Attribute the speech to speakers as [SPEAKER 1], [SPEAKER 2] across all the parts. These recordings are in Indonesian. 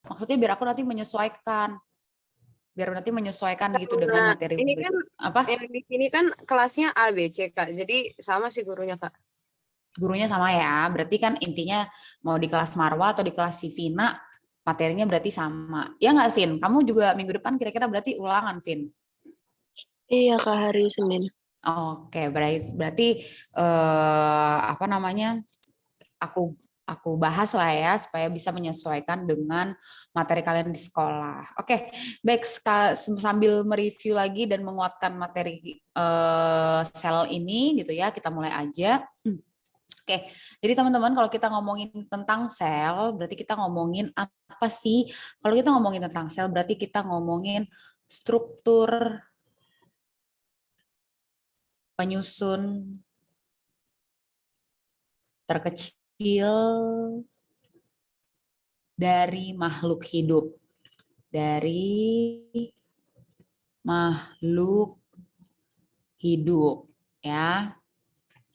[SPEAKER 1] Maksudnya biar aku nanti menyesuaikan. Biar nanti menyesuaikan gitu dengan
[SPEAKER 2] Nah,
[SPEAKER 1] materi
[SPEAKER 2] ini kan
[SPEAKER 1] apa?
[SPEAKER 2] yang di sini kan kelasnya A, B, C, Kak. Jadi sama sih gurunya, Kak.
[SPEAKER 1] Gurunya sama ya. Berarti kan intinya mau di kelas Marwa atau di kelas si Vina, materinya berarti sama. Ya nggak, Vin? Kamu juga minggu depan kira-kira berarti ulangan, Vin?
[SPEAKER 3] Iya, Kak, hari Senin.
[SPEAKER 1] Oke, berarti apa namanya? Aku bahas lah ya supaya bisa menyesuaikan dengan materi kalian di sekolah. Oke, baik, sambil mereview lagi dan menguatkan materi sel ini gitu ya, kita mulai aja. Oke, jadi teman-teman kalau kita ngomongin tentang sel, berarti kita ngomongin apa sih? Kalau kita ngomongin tentang sel, berarti kita ngomongin struktur penyusun terkecil dari makhluk hidup. Dari makhluk hidup, ya.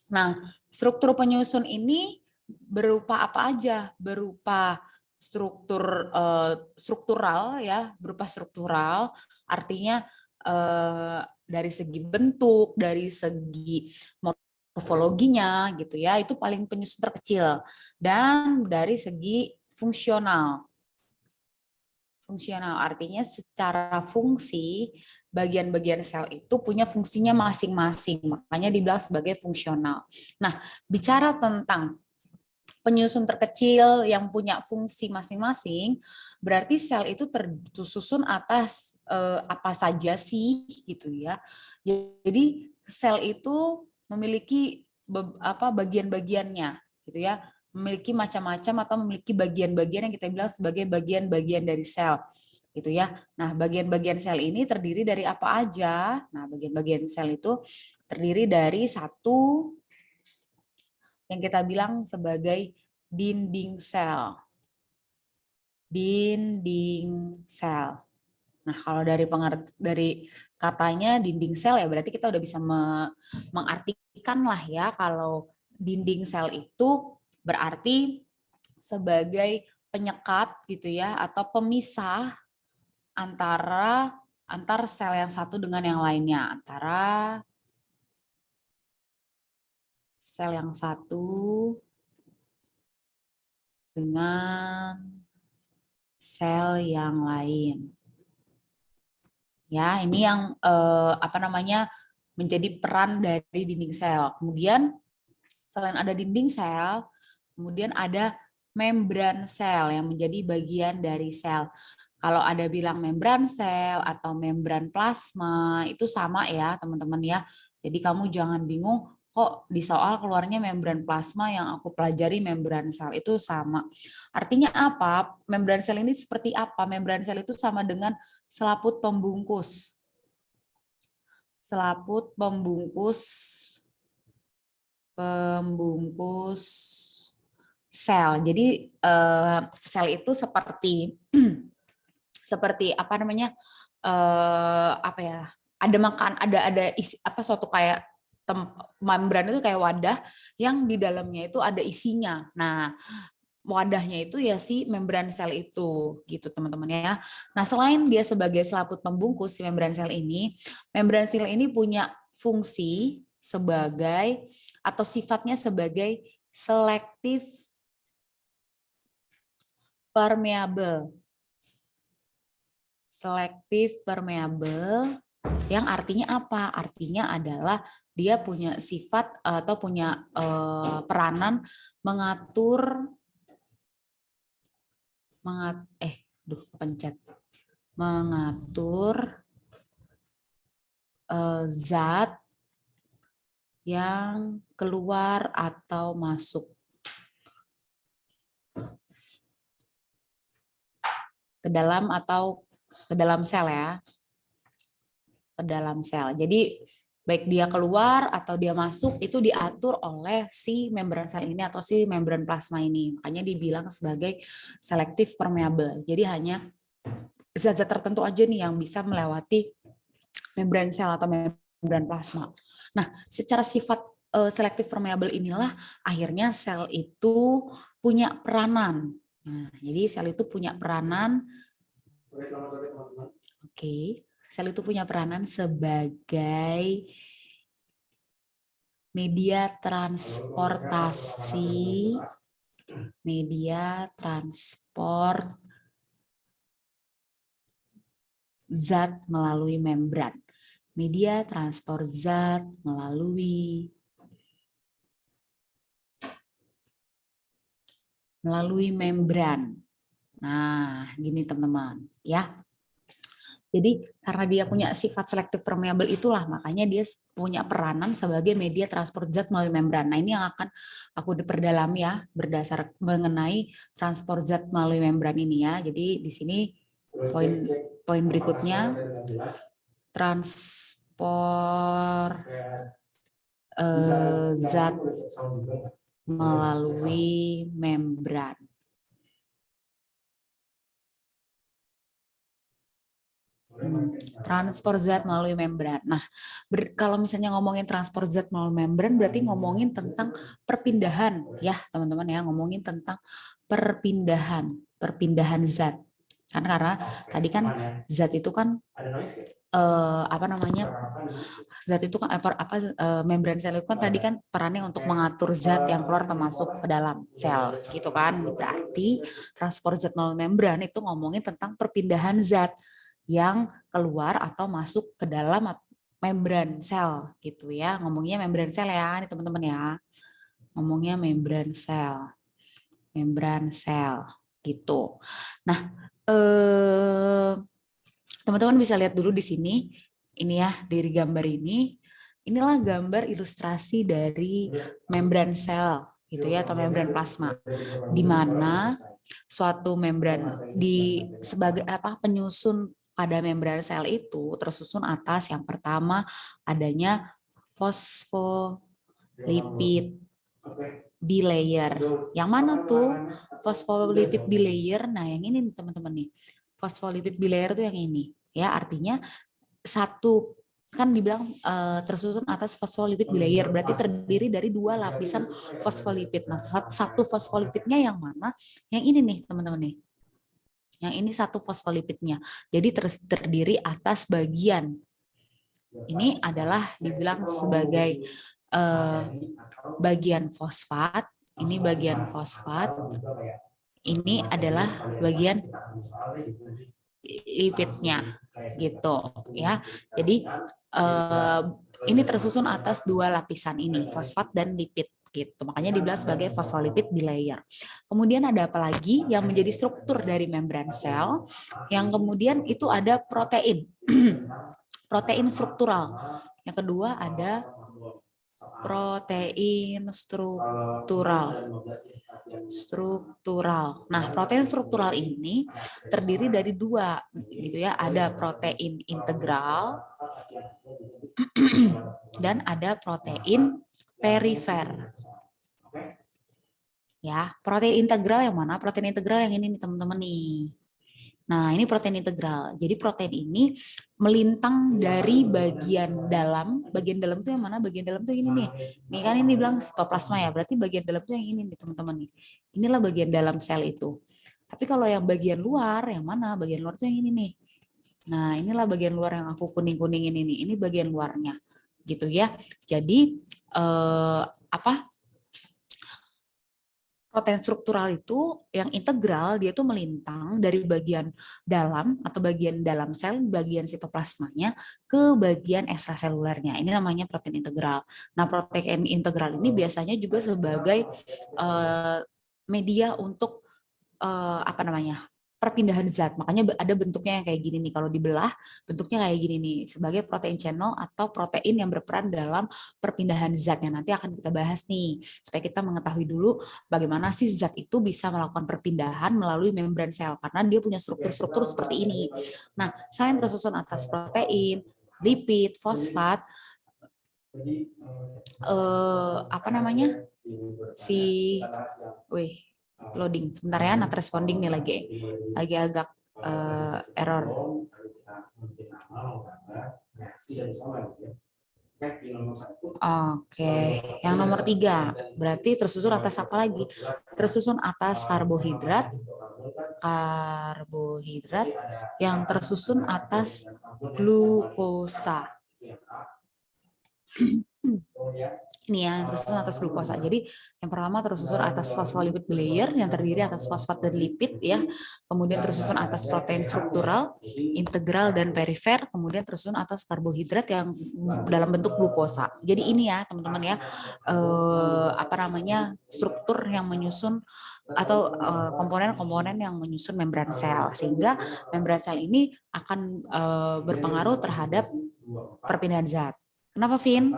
[SPEAKER 1] Nah, struktur penyusun ini berupa apa aja? Berupa struktural ya, berupa struktural, artinya dari segi bentuk, dari segi morfologinya gitu ya, itu paling penyusun terkecil. Dan dari segi fungsional. Fungsional artinya secara fungsi bagian-bagian sel itu punya fungsinya masing-masing, makanya dibilang sebagai fungsional. Nah, bicara tentang penyusun terkecil yang punya fungsi masing-masing, berarti sel itu tersusun atas apa saja sih gitu ya. Jadi sel itu memiliki bagian-bagiannya gitu ya, memiliki macam-macam atau memiliki bagian-bagian yang kita bilang sebagai bagian-bagian dari sel gitu ya. Nah, bagian-bagian sel ini terdiri dari apa aja? Nah, bagian-bagian sel itu terdiri dari satu yang kita bilang sebagai dinding sel. Dinding sel. Nah, kalau dari katanya dinding sel ya berarti kita udah bisa mengartikan lah ya kalau dinding sel itu berarti sebagai penyekat gitu ya atau pemisah antar sel yang satu dengan yang lainnya, antara sel yang satu dengan sel yang lain. Ya, ini yang apa namanya menjadi peran dari dinding sel. Kemudian selain ada dinding sel, kemudian ada membran sel yang menjadi bagian dari sel. Kalau ada bilang membran sel atau membran plasma, itu sama ya teman-teman ya. Jadi kamu jangan bingung, kok di soal keluarnya membran plasma yang aku pelajari membran sel, itu sama. Artinya apa? Membran sel ini seperti apa? Membran sel itu sama dengan selaput pembungkus. Selaput pembungkus sel. Jadi sel itu seperti seperti apa namanya apa ya? Ada ada isi apa suatu kayak membran itu kayak wadah yang di dalamnya itu ada isinya. Nah, wadahnya itu ya si membran sel itu gitu teman-teman ya. Nah, selain dia sebagai selaput pembungkus si membran sel ini punya fungsi sebagai atau sifatnya sebagai selektif permeabel. Selektif permeabel yang artinya apa? Artinya adalah dia punya sifat atau punya peranan mengatur zat yang keluar atau masuk ke dalam sel ya, ke dalam sel. Jadi baik dia keluar atau dia masuk itu diatur oleh si membran sel ini atau si membran plasma ini. Makanya dibilang sebagai selektif permeabel. Jadi hanya zat-zat tertentu aja nih yang bisa melewati membran sel atau membran plasma. Nah, secara sifat selektif permeabel inilah akhirnya sel itu punya peranan Nah, jadi sel itu punya peranan. Oke, sel itu punya peranan sebagai media transportasi, media transport zat melalui membran. Media transport zat melalui membran. Nah, gini teman-teman, ya. Jadi karena dia punya sifat selektif permeabel itulah makanya dia punya peranan sebagai media transport zat melalui membran. Nah, ini yang akan aku diperdalam ya berdasar mengenai transport zat melalui membran ini ya. Jadi di sini poin berikutnya transport zat melalui membran. Transport zat melalui membran. Nah, kalau misalnya ngomongin transport zat melalui membran berarti ngomongin tentang perpindahan ya, teman-teman ya, ngomongin tentang perpindahan zat. Karena tadi kan zat itu kan zat itu kan membran sel itu kan tadi kan perannya untuk mengatur zat yang keluar atau masuk ke dalam sel gitu kan. Berarti transport zat melalui membran itu ngomongin tentang perpindahan zat yang keluar atau masuk ke dalam membran sel gitu ya. Ngomongnya membran sel ya nih teman-teman ya. Ngomongnya membran sel gitu. Nah, teman-teman bisa lihat dulu di sini, ini ya dari gambar ini. Inilah gambar ilustrasi dari membran sel gitu ya atau membran plasma, di mana suatu membran sebagai penyusun pada membran sel itu tersusun atas yang pertama adanya fosfolipid bilayer. Yang mana tuh fosfolipid bilayer? Nah, yang ini nih teman-teman nih. Fosfolipid bilayer tuh yang ini. Ya, artinya satu kan dibilang tersusun atas fosfolipid bilayer, berarti terdiri dari dua lapisan fosfolipid. Nah, satu fosfolipidnya yang mana? Yang ini nih, teman-teman nih. Yang ini satu fosfolipidnya. Jadi terdiri atas bagian. Ini adalah dibilang sebagai bagian fosfat. Ini bagian fosfat. Ini adalah bagian lipidnya gitu ya. Jadi ini tersusun atas dua lapisan ini, fosfat dan lipid gitu. Makanya dibilang sebagai fosfolipid bilayer. Kemudian ada apa lagi yang menjadi struktur dari membran sel? Yang kemudian itu ada protein. Protein struktural. Yang kedua ada protein struktural. Nah, protein struktural ini terdiri dari dua, gitu ya. Ada protein integral dan ada protein perifer. Ya, protein integral yang mana? Protein integral yang ini nih teman-teman nih. Nah, ini protein integral. Jadi protein ini melintang dari bagian dalam. Bagian dalam tuh yang mana? Bagian dalam tuh ini nih. Nih kan ini bilang sitoplasma ya. Berarti bagian dalam tuh yang ini nih teman-teman nih. Inilah bagian dalam sel itu. Tapi kalau yang bagian luar, yang mana? Bagian luar tuh yang ini nih. Nah, inilah bagian luar yang aku kuning-kuningin ini. Ini bagian luarnya. Gitu ya. Jadi protein struktural itu yang integral, dia tuh melintang dari bagian dalam atau bagian dalam sel, bagian sitoplasmanya ke bagian ekstraselulernya. Ini namanya protein integral. Nah, protein integral ini biasanya juga sebagai media untuk perpindahan zat. Makanya ada bentuknya yang kayak gini nih. Kalau dibelah, bentuknya kayak gini nih. Sebagai protein channel atau protein yang berperan dalam perpindahan zat. Yang nanti akan kita bahas nih. Supaya kita mengetahui dulu bagaimana sih zat itu bisa melakukan perpindahan melalui membran sel. Karena dia punya struktur-struktur seperti ini. Nah, selain tersusun atas protein, lipid, fosfat, loading sebentar ya, not responding nih lagi agak error. Oke, yang nomor 3 berarti tersusun atas apa lagi? Tersusun atas karbohidrat, yang tersusun atas glukosa. Ini ya, yang tersusun atas glukosa. Jadi yang pertama tersusun atas fosfolipid bilayer yang terdiri atas fosfat dan lipid ya. Kemudian tersusun atas protein struktural, integral dan perifer, kemudian tersusun atas karbohidrat yang dalam bentuk glukosa. Jadi ini ya, teman-teman ya, struktur yang menyusun atau komponen-komponen yang menyusun membran sel, sehingga membran sel ini akan berpengaruh terhadap perpindahan zat. Kenapa, Vin?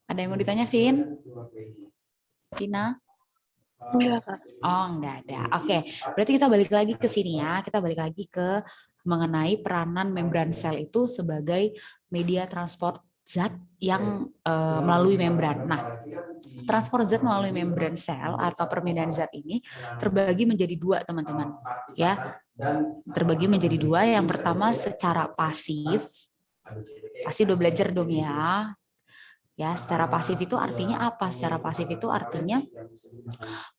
[SPEAKER 1] Ada yang mau ditanya, Vin? Vina?
[SPEAKER 3] Enggak, Kak.
[SPEAKER 1] Oh, enggak ada. Oke, berarti kita balik lagi ke sini ya. Kita balik lagi ke mengenai peranan membran sel itu sebagai media transport zat yang melalui membran. Nah, transport zat melalui membran sel atau perpindahan zat ini terbagi menjadi 2, teman-teman. Ya, terbagi menjadi 2. Yang pertama secara pasif. Pasti udah belajar dong ya. Ya, secara pasif itu artinya apa? Secara pasif itu artinya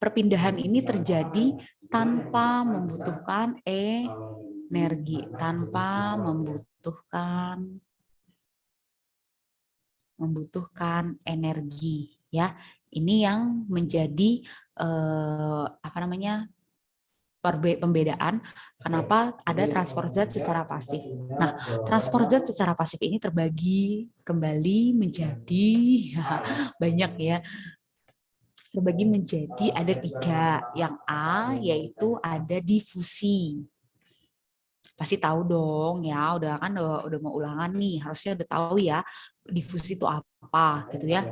[SPEAKER 1] perpindahan ini terjadi tanpa membutuhkan energi, tanpa membutuhkan energi, ya. Ini yang menjadi pembedaan kenapa ada transport zat secara pasif. Nah, transport zat secara pasif ini terbagi kembali menjadi banyak ya. Terbagi menjadi ada 3. Yang A yaitu ada difusi. Pasti tahu dong ya, udah mau ulangan nih, harusnya udah tahu ya difusi itu apa gitu ya.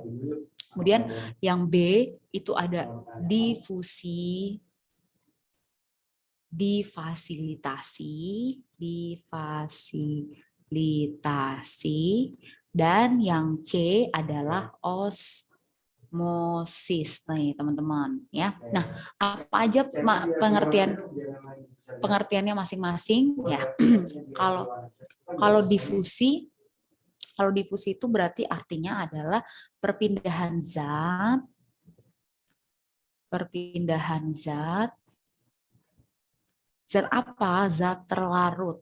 [SPEAKER 1] Kemudian yang B itu ada difasilitasi, dan yang C adalah osmosis nih teman-teman ya. Nah, apa aja pengertiannya masing-masing ya. Kalau difusi itu berarti artinya adalah perpindahan zat apa? Zat terlarut.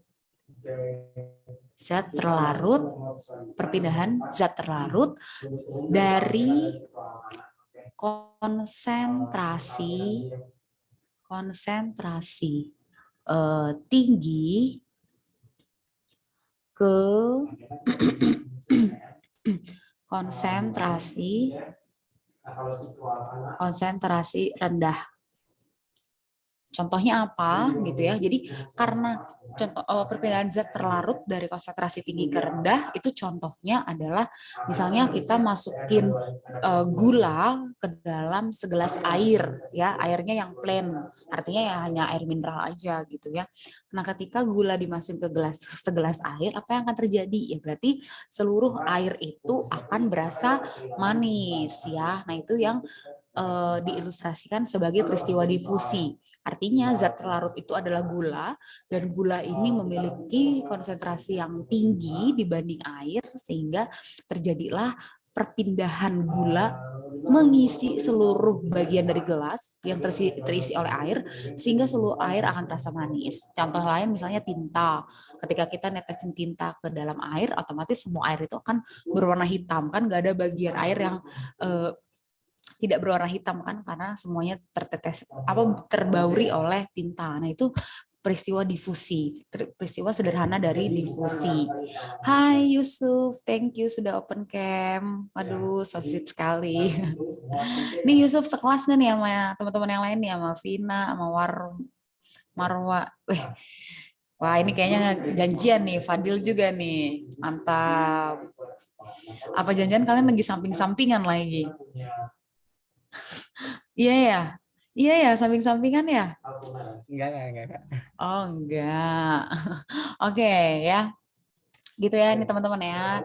[SPEAKER 1] Perpindahan zat terlarut dari konsentrasi tinggi ke konsentrasi rendah. Contohnya apa gitu ya. Jadi karena perpindahan zat terlarut dari konsentrasi tinggi ke rendah itu contohnya adalah misalnya kita masukin gula ke dalam segelas air ya, airnya yang plain, artinya ya hanya air mineral aja gitu ya. Nah, ketika gula dimasukin ke segelas air, apa yang akan terjadi? Ya berarti seluruh air itu akan berasa manis ya. Nah, itu yang diilustrasikan sebagai peristiwa difusi. Artinya zat terlarut itu adalah gula, dan gula ini memiliki konsentrasi yang tinggi dibanding air, sehingga terjadilah perpindahan gula mengisi seluruh bagian dari gelas yang terisi oleh air, sehingga seluruh air akan terasa manis. Contoh lain misalnya tinta. Ketika kita netesin tinta ke dalam air, otomatis semua air itu akan berwarna hitam, kan nggak ada bagian air yang tidak berwarna hitam kan, karena semuanya terbauri oleh tinta. Nah, itu peristiwa difusi, peristiwa sederhana dari difusi. Hai Yusuf, thank you sudah open cam. Aduh, so sweet sekali. Nih Yusuf sekelas nggak nih sama teman-teman yang lain nih, sama Vina, sama Marwa. Wah, ini kayaknya janjian nih, Fadil juga nih. Mantap. Apa janjian kalian lagi samping-sampingan lagi? Iya ya? Iya ya, samping-sampingan ya?
[SPEAKER 4] Enggak.
[SPEAKER 1] Oh, enggak. Oke ya. Gitu ya ini teman-teman ya.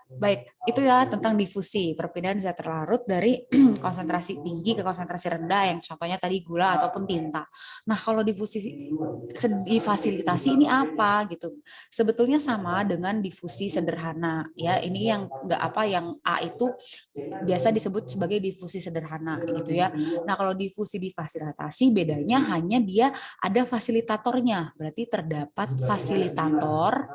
[SPEAKER 1] Baik, itu ya tentang difusi, perpindahan zat terlarut dari konsentrasi tinggi ke konsentrasi rendah yang contohnya tadi gula ataupun tinta. Nah, kalau difasilitasi ini apa gitu? Sebetulnya sama dengan difusi sederhana ya. Ini yang enggak apa yang A itu biasa disebut sebagai difusi sederhana gitu ya. Nah, kalau difusi difasilitasi bedanya hanya dia ada fasilitatornya. Berarti terdapat fasilitator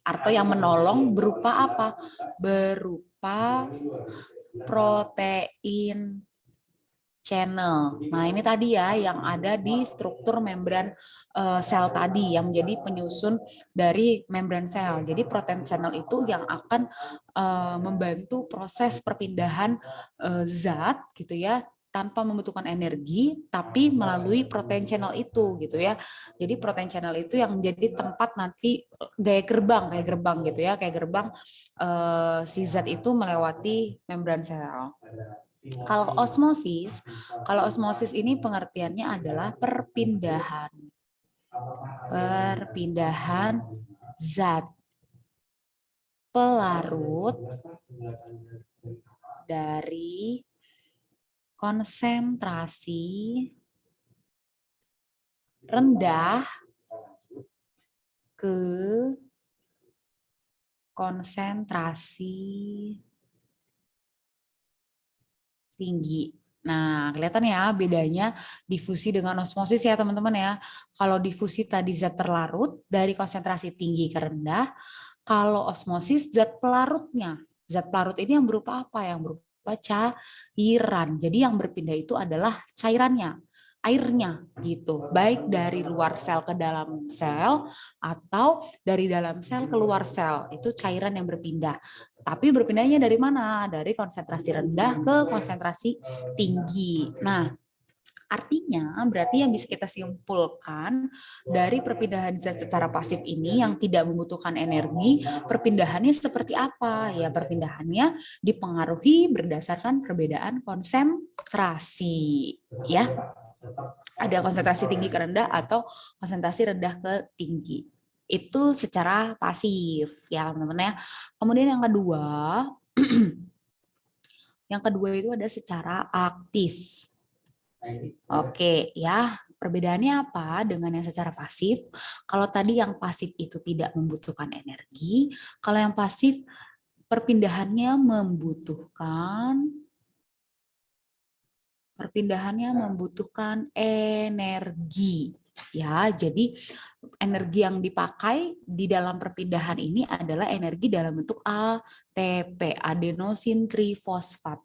[SPEAKER 1] atau yang menolong berupa apa? Berupa protein channel. Nah, ini tadi ya yang ada di struktur membran sel tadi yang menjadi penyusun dari membran sel. Jadi protein channel itu yang akan membantu proses perpindahan zat gitu ya tanpa membutuhkan energi tapi melalui protein channel itu gitu ya. Jadi protein channel itu yang menjadi tempat nanti kayak gerbang gitu ya, kayak gerbang si zat itu melewati membran sel. Kalau osmosis ini pengertiannya adalah perpindahan zat pelarut dari konsentrasi rendah ke konsentrasi tinggi. Nah, kelihatan ya bedanya difusi dengan osmosis ya teman-teman ya. Kalau difusi tadi zat terlarut dari konsentrasi tinggi ke rendah, kalau osmosis zat pelarutnya. Zat pelarut ini yang berupa apa? Yang berupa cairan. Jadi yang berpindah itu adalah cairannya, airnya gitu. Baik dari luar sel ke dalam sel atau dari dalam sel keluar sel. Itu cairan yang berpindah. Tapi berpindahnya dari mana? Dari konsentrasi rendah ke konsentrasi tinggi. Nah, artinya berarti yang bisa kita simpulkan dari perpindahan zat secara pasif ini yang tidak membutuhkan energi, perpindahannya seperti apa? Ya, perpindahannya dipengaruhi berdasarkan perbedaan konsentrasi. Ya, ada konsentrasi tinggi ke rendah atau konsentrasi rendah ke tinggi. Itu secara pasif ya teman-teman ya. Kemudian yang kedua, itu ada secara aktif. Oke ya, perbedaannya apa dengan yang secara pasif? Kalau tadi yang pasif itu tidak membutuhkan energi, kalau yang pasif perpindahannya membutuhkan energi. Ya, jadi energi yang dipakai di dalam perpindahan ini adalah energi dalam bentuk ATP, adenosin trifosfat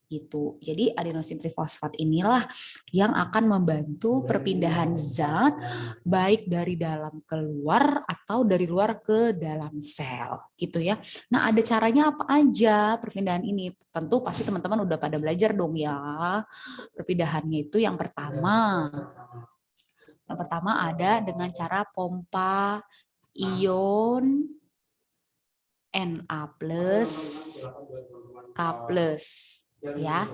[SPEAKER 1] gitu. Jadi adenosin trifosfat inilah yang akan membantu perpindahan zat baik dari dalam keluar atau dari luar ke dalam sel gitu ya. Nah, ada caranya apa aja perpindahan ini? Tentu pasti teman-teman udah pada belajar dong ya. Perpindahannya itu yang pertama ada dengan cara pompa ion Na+, K+. Ya,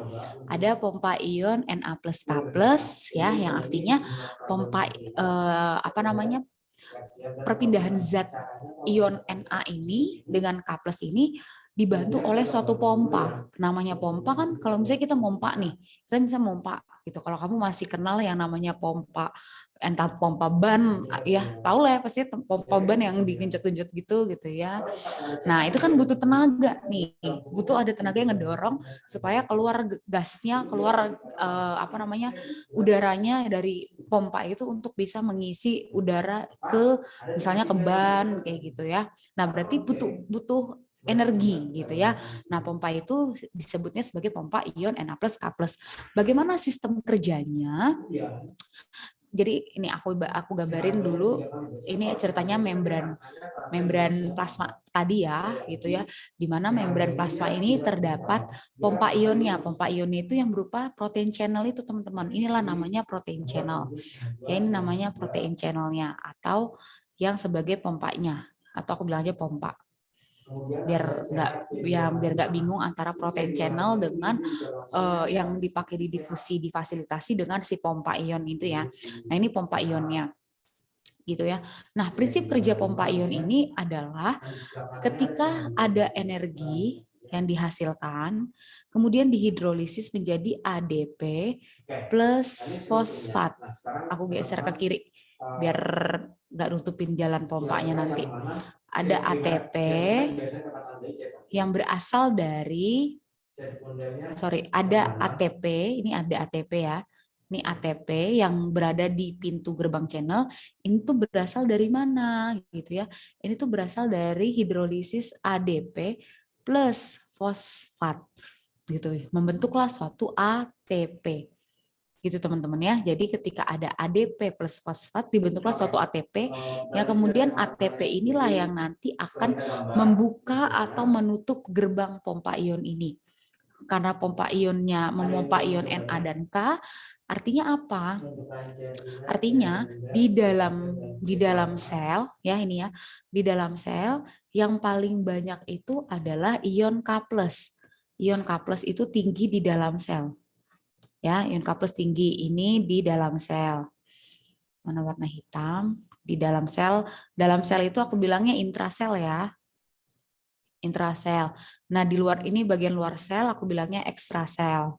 [SPEAKER 1] ada pompa ion Na+, K+, ya, yang artinya pompa perpindahan zat ion Na ini dengan K+ ini dibantu oleh suatu pompa. Namanya pompa kan kalau misalnya kita pompa nih, kita bisa pompa gitu. Kalau kamu masih kenal yang namanya pompa, entah pompa ban, ya tahu lah ya pasti pompa ban yang digenjot-genjot gitu ya. Nah itu kan butuh tenaga nih, butuh ada tenaga yang ngedorong supaya keluar gasnya, keluar udaranya dari pompa itu untuk bisa mengisi udara ke misalnya ke ban kayak gitu ya. Nah berarti butuh energi gitu ya. Nah, pompa itu disebutnya sebagai pompa ion Na+, K+. Bagaimana sistem kerjanya? Jadi ini aku gambarin dulu. Ini ceritanya membran plasma tadi ya, gitu ya. Di mana membran plasma ini terdapat pompa ionnya. Pompa ionnya itu yang berupa protein channel itu, teman-teman. Inilah namanya protein channel. Ya, ini namanya protein channelnya atau yang sebagai pompanya atau aku bilang aja pompa. biar nggak bingung antara protein channel dengan yang dipakai di difusi difasilitasi dengan si pompa ion itu ya. Nah, ini pompa ionnya gitu ya. Nah, prinsip kerja pompa ion ini adalah ketika ada energi yang dihasilkan, kemudian dihidrolisis menjadi ADP plus fosfat. Aku geser ke kiri biar nggak nutupin jalan pompanya nanti. Ada ATP yang berasal dari, ada ATP, ini ada ATP ya. Ini ATP yang berada di pintu gerbang channel, ini tuh berasal dari mana gitu ya. Ini tuh berasal dari hidrolisis ADP plus fosfat gitu. Membentuklah suatu ATP. Gitu teman-teman ya. Jadi ketika ada ADP plus fosfat dibentuklah suatu ATP yang kemudian ATP inilah yang nanti akan membuka atau menutup gerbang pompa ion ini. Karena pompa ionnya memompa ion Na dan K, artinya apa? Artinya di dalam sel ya ini ya, di dalam sel yang paling banyak itu adalah ion K+. Ion K+ itu tinggi di dalam sel. Ya, ion K+ tinggi ini di dalam sel. Mana warna hitam? Di dalam sel. Dalam sel itu aku bilangnya intrasel ya. Intrasel. Nah, di luar ini bagian luar sel aku bilangnya ekstrasel.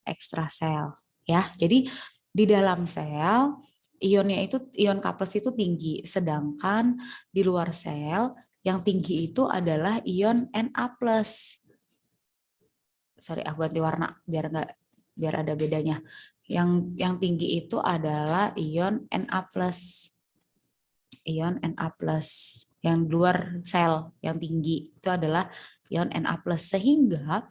[SPEAKER 1] Ekstrasel ya. Jadi di dalam sel ionnya itu ion K+ itu tinggi, sedangkan di luar sel yang tinggi itu adalah ion Na+. Sorry, aku ganti warna biar ada bedanya. Yang tinggi itu adalah ion Na+. Ion Na+. Yang di luar sel yang tinggi itu adalah ion Na+. Sehingga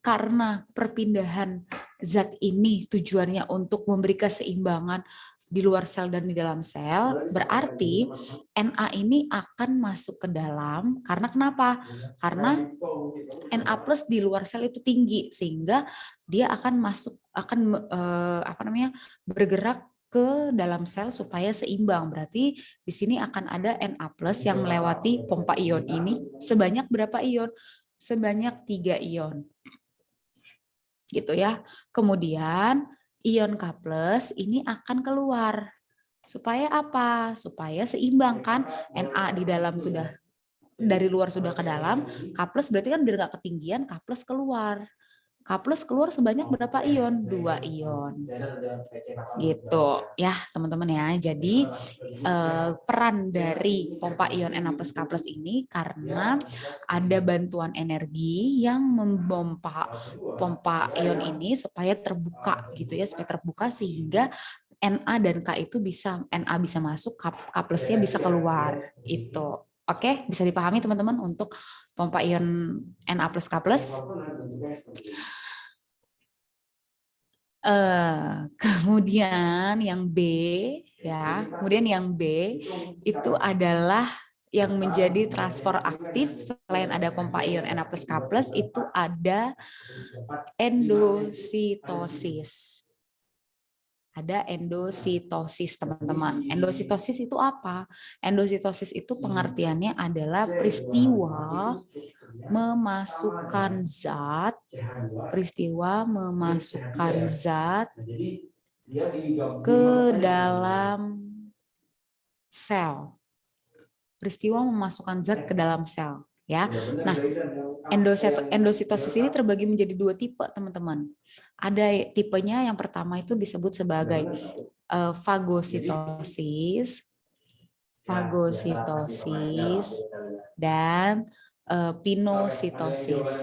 [SPEAKER 1] karena perpindahan zat ini tujuannya untuk memberi keseimbangan di luar sel dan di dalam sel, berarti Na ini akan masuk ke dalam. Karena kenapa? Karena Na+ di luar sel itu tinggi, sehingga dia akan bergerak ke dalam sel supaya seimbang. Berarti di sini akan ada Na+ yang melewati pompa ion ini sebanyak berapa ion? Sebanyak 3 ion. Gitu ya. Kemudian ion K+ ini akan keluar. Supaya apa? Supaya seimbang kan. Na di dalam sudah dari luar sudah ke dalam, K+ berarti kan biar nggak ketinggian, K+ keluar. K+ keluar sebanyak berapa ion? 2 ion. Gitu ya teman-teman ya. Jadi peran dari pompa ion Na+ K+ ini karena ada bantuan energi yang memompa pompa ion ini supaya terbuka gitu ya, supaya terbuka sehingga Na dan K itu Na bisa masuk, K+-nya bisa keluar. Itu. Oke, bisa dipahami teman-teman untuk pompa ion Na+, K+. Kemudian yang B ya, kemudian yang B itu adalah yang menjadi transport aktif selain ada pompa ion Na+, K+, itu ada endositosis. Ada endositosis, teman-teman. Endositosis itu apa? Endositosis itu pengertiannya adalah peristiwa memasukkan zat ke dalam sel. Peristiwa memasukkan zat ke dalam sel. Ya, nah endositosis ini terbagi menjadi 2 tipe, teman-teman. Ada tipenya yang pertama itu disebut sebagai fagositosis dan pinositosis.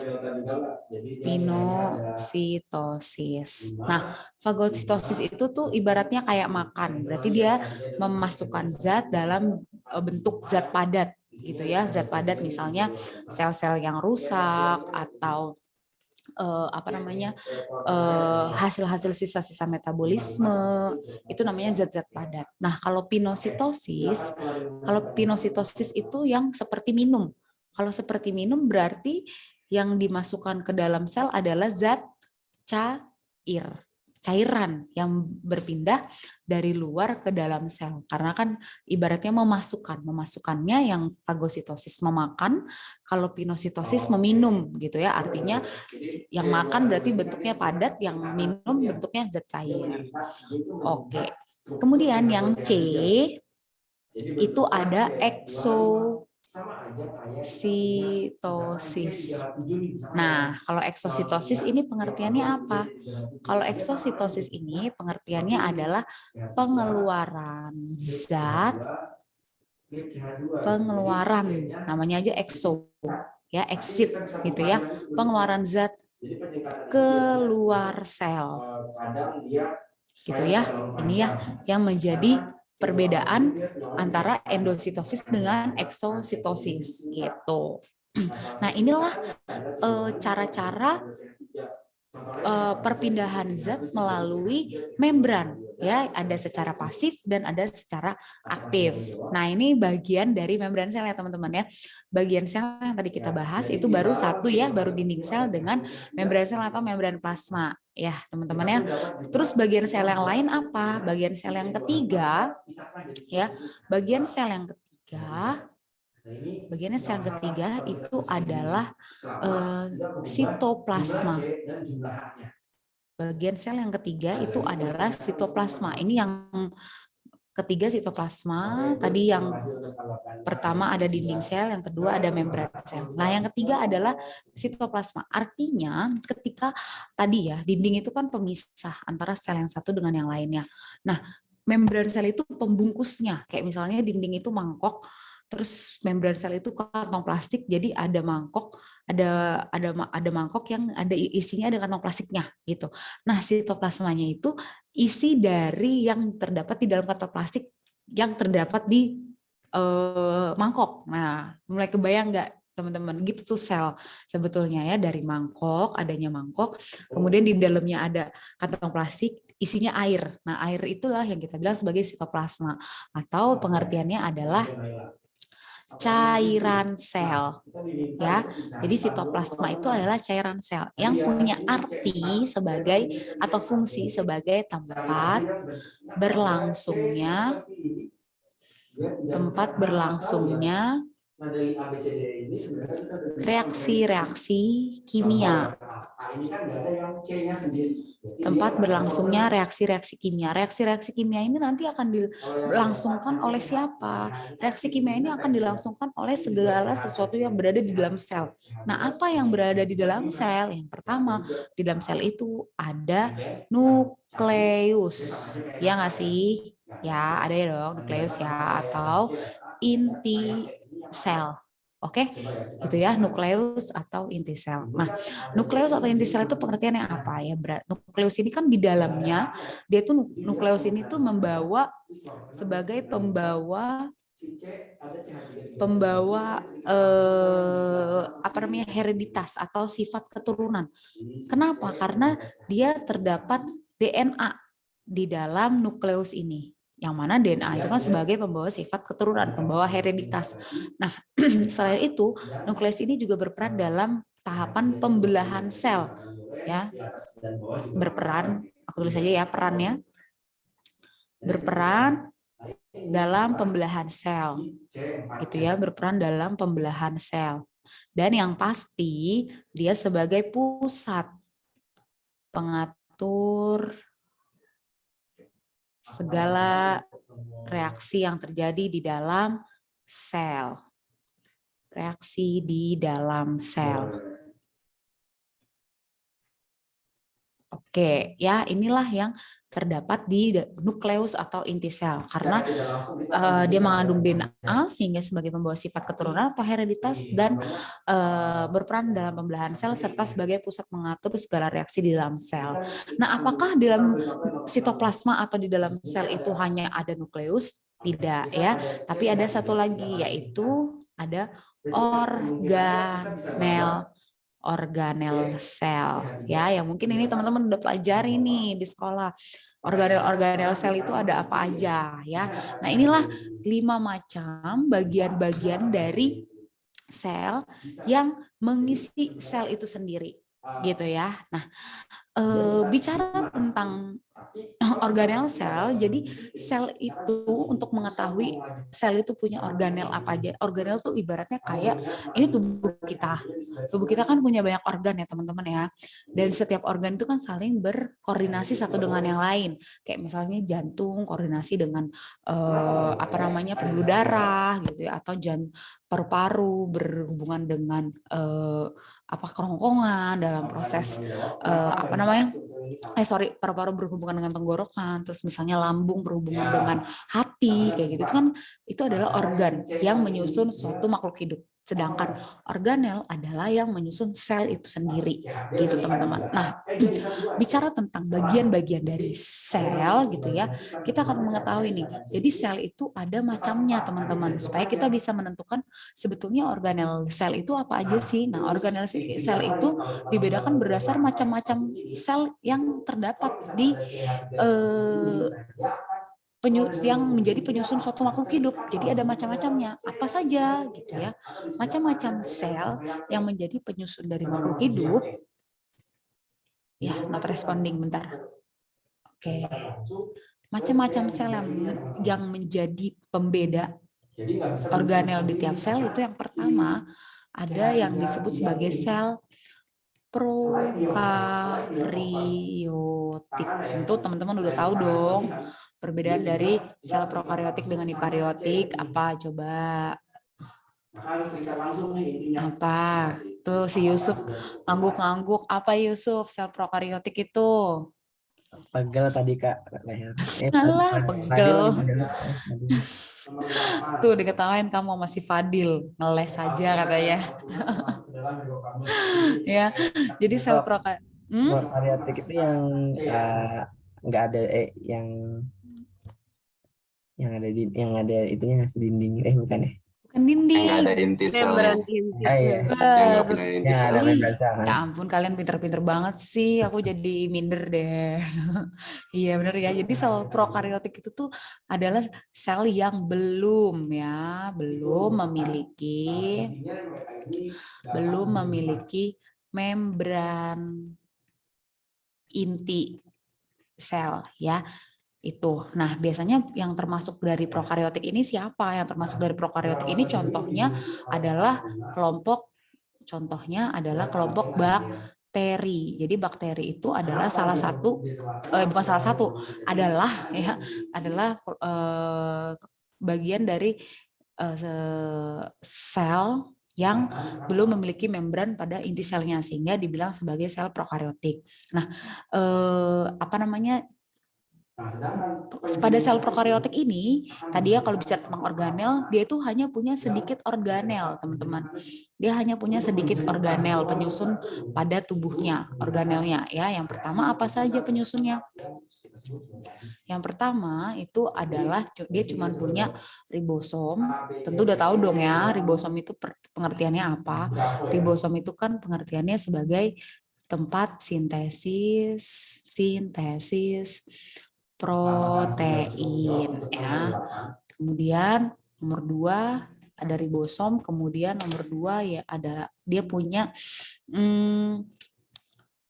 [SPEAKER 1] Nah, fagositosis itu tuh ibaratnya kayak makan, berarti dia memasukkan zat dalam bentuk zat padat gitu ya, zat padat misalnya sel-sel yang rusak atau hasil-hasil sisa-sisa metabolisme itu namanya zat-zat padat. Nah, kalau pinositosis itu yang seperti minum. Kalau seperti minum berarti yang dimasukkan ke dalam sel adalah zat cair. cairan yang berpindah dari luar ke dalam sel. Karena kan ibaratnya memasukkannya yang fagositosis memakan, kalau pinositosis meminum gitu ya. Artinya yang makan berarti bentuknya padat, yang minum bentuknya zat cair. Oke. Kemudian yang C itu ada eksositosis. Nah, kalau eksositosis ini pengertiannya apa? Kalau eksositosis ini pengertiannya adalah pengeluaran zat, namanya aja ekso, ya exit gitu ya, pengeluaran zat keluar sel, gitu ya. Ini ya yang menjadi perbedaan antara endositosis dengan eksositosis gitu. Nah, inilah cara-cara perpindahan zat melalui membran, ya. Ada secara pasif dan ada secara aktif. Nah, ini bagian dari membran sel ya teman-teman ya. Bagian sel yang tadi kita bahas itu baru satu ya, baru dinding sel dengan membran sel atau membran plasma ya teman-teman ya. Terus bagian sel yang lain apa? Bagian sel yang ketiga ya. Bagian sel yang ketiga itu adalah sitoplasma. Bagian sel yang ketiga itu adalah sitoplasma. Ini yang ketiga sitoplasma. Tadi yang pertama ada dinding sel, yang kedua ada membran sel. Nah, yang ketiga adalah sitoplasma. Artinya ketika tadi ya dinding itu kan pemisah antara sel yang satu dengan yang lainnya. Nah, membran sel itu pembungkusnya. Kayak misalnya dinding itu mangkok, terus membran sel itu kantong plastik, jadi ada mangkok, ada mangkok yang ada isinya ada kantong plastiknya gitu. Nah, sitoplasmanya itu isi dari yang terdapat di dalam kantong plastik yang terdapat di mangkok. Nah, mulai kebayang nggak teman-teman? Gitu tuh sel sebetulnya ya, dari mangkok, adanya mangkok, kemudian di dalamnya ada kantong plastik, isinya air. Nah, air itulah yang kita bilang sebagai sitoplasma, atau pengertiannya adalah cairan sel ya. Jadi sitoplasma itu adalah cairan sel yang punya arti sebagai atau fungsi sebagai tempat berlangsungnya reaksi-reaksi kimia. Tempat berlangsungnya reaksi-reaksi kimia. Reaksi-reaksi kimia ini nanti akan dilangsungkan oleh siapa? Reaksi kimia ini akan dilangsungkan oleh segala sesuatu yang berada di dalam sel. Nah, apa yang berada di dalam sel? Yang pertama, di dalam sel itu ada nukleus. Ya nggak sih? Ya, ada ya dong, nukleus ya, atau inti sel. Oke, itu ya, nukleus atau inti sel. Nah, nukleus atau inti sel itu pengertiannya apa ya? Nukleus ini kan di dalamnya, dia tuh nukleus ini tuh membawa sebagai pembawa apa namanya, hereditas atau sifat keturunan. Kenapa? Karena dia terdapat DNA di dalam nukleus ini. Yang mana DNA itu kan sebagai pembawa sifat keturunan, pembawa hereditas. Nah, selain itu, nukleus ini juga berperan dalam tahapan pembelahan sel, ya. Berperan, aku tulis saja ya perannya. Berperan dalam pembelahan sel, gitu ya, berperan dalam pembelahan sel. Dan yang pasti dia sebagai pusat pengatur segala reaksi yang terjadi di dalam sel. Reaksi di dalam sel. Oke, ya inilah yang terdapat di nukleus atau inti sel, karena dia mengandung DNA sehingga sebagai pembawa sifat keturunan atau hereditas, dan berperan dalam pembelahan sel serta sebagai pusat mengatur segala reaksi di dalam sel. Nah, apakah di dalam sitoplasma atau di dalam sel itu hanya ada nukleus? Tidak ya, tapi ada satu lagi, yaitu ada organel sel ya, yang mungkin ini teman-teman udah pelajari nih di sekolah. Organel sel itu ada apa aja ya. Nah, inilah 5 macam bagian-bagian dari sel yang mengisi sel itu sendiri gitu ya. Nah, bicara tentang organel sel, jadi sel itu untuk mengetahui sel itu punya organel apa aja. Organel tuh ibaratnya kayak ini tubuh kita. Tubuh kita kan punya banyak organ ya teman-teman ya. Dan setiap organ itu kan saling berkoordinasi satu dengan yang lain. Kayak misalnya jantung koordinasi dengan apa namanya pembuluh darah gitu ya, atau paru-paru berhubungan dengan apa kerongkongan dalam proses apa namanya paru-paru berhubungan dengan tenggorokan, terus misalnya lambung berhubungan dengan hati, kayak gitu. Itu kan itu adalah organ yang menyusun suatu makhluk hidup. Sedangkan organel adalah yang menyusun sel itu sendiri, gitu teman-teman. Nah, bicara tentang bagian-bagian dari sel gitu ya, kita akan mengetahui nih. Jadi sel itu ada macamnya teman-teman, supaya kita bisa menentukan sebetulnya organel sel itu apa aja sih. Nah, organel sel itu dibedakan berdasar macam-macam sel yang terdapat di yang menjadi penyusun suatu makhluk hidup. Jadi ada macam-macamnya. Apa saja gitu ya. Macam-macam sel yang menjadi penyusun dari makhluk hidup. Ya, not responding bentar. Oke. Macam-macam sel yang menjadi pembeda organel di tiap sel itu yang pertama ada yang disebut sebagai sel prokaryotik. Tentu teman-teman udah tahu dong perbedaan dari sel prokaryotik dengan eukaryotik apa coba? Apa? Tuh si Yusuf ngangguk-ngangguk. Apa Yusuf sel prokaryotik itu?
[SPEAKER 4] Pegel tadi Kak.
[SPEAKER 1] Alah, pegel. Tuh diketawain kamu masih Fadil, ngeles saja katanya. Ya, jadi sel
[SPEAKER 4] prokaryotik itu yang nggak ada yang ada itunya ngasih dinding bukan ya?
[SPEAKER 1] Bukan dinding.
[SPEAKER 5] Yang ada inti selnya.
[SPEAKER 4] Iya.
[SPEAKER 5] Yang nggak punya inti selnya.
[SPEAKER 1] Ya ampun kalian pinter-pinter banget sih, aku jadi minder deh. Iya bener ya, jadi sel prokaryotik itu tuh adalah sel yang belum memiliki membran inti sel ya. Itu. Nah, biasanya yang termasuk dari prokaryotik ini siapa? Yang termasuk dari prokaryotik ini contohnya adalah kelompok bakteri. Jadi bakteri itu adalah adalah bagian dari sel yang belum memiliki membran pada inti selnya sehingga dibilang sebagai sel prokaryotik. Nah, pada sel prokaryotik ini, tadi ya kalau bicara tentang organel, dia itu hanya punya sedikit organel, teman-teman. Dia hanya punya sedikit organel penyusun pada tubuhnya, organelnya. Ya, yang pertama apa saja penyusunnya? Yang pertama itu adalah dia cuma punya ribosom. Tentu udah tahu dong ya, ribosom itu pengertiannya apa? Ribosom itu kan pengertiannya sebagai tempat sintesis protein ya. Kemudian nomor 2 ada ribosom, kemudian nomor 2 ya ada dia punya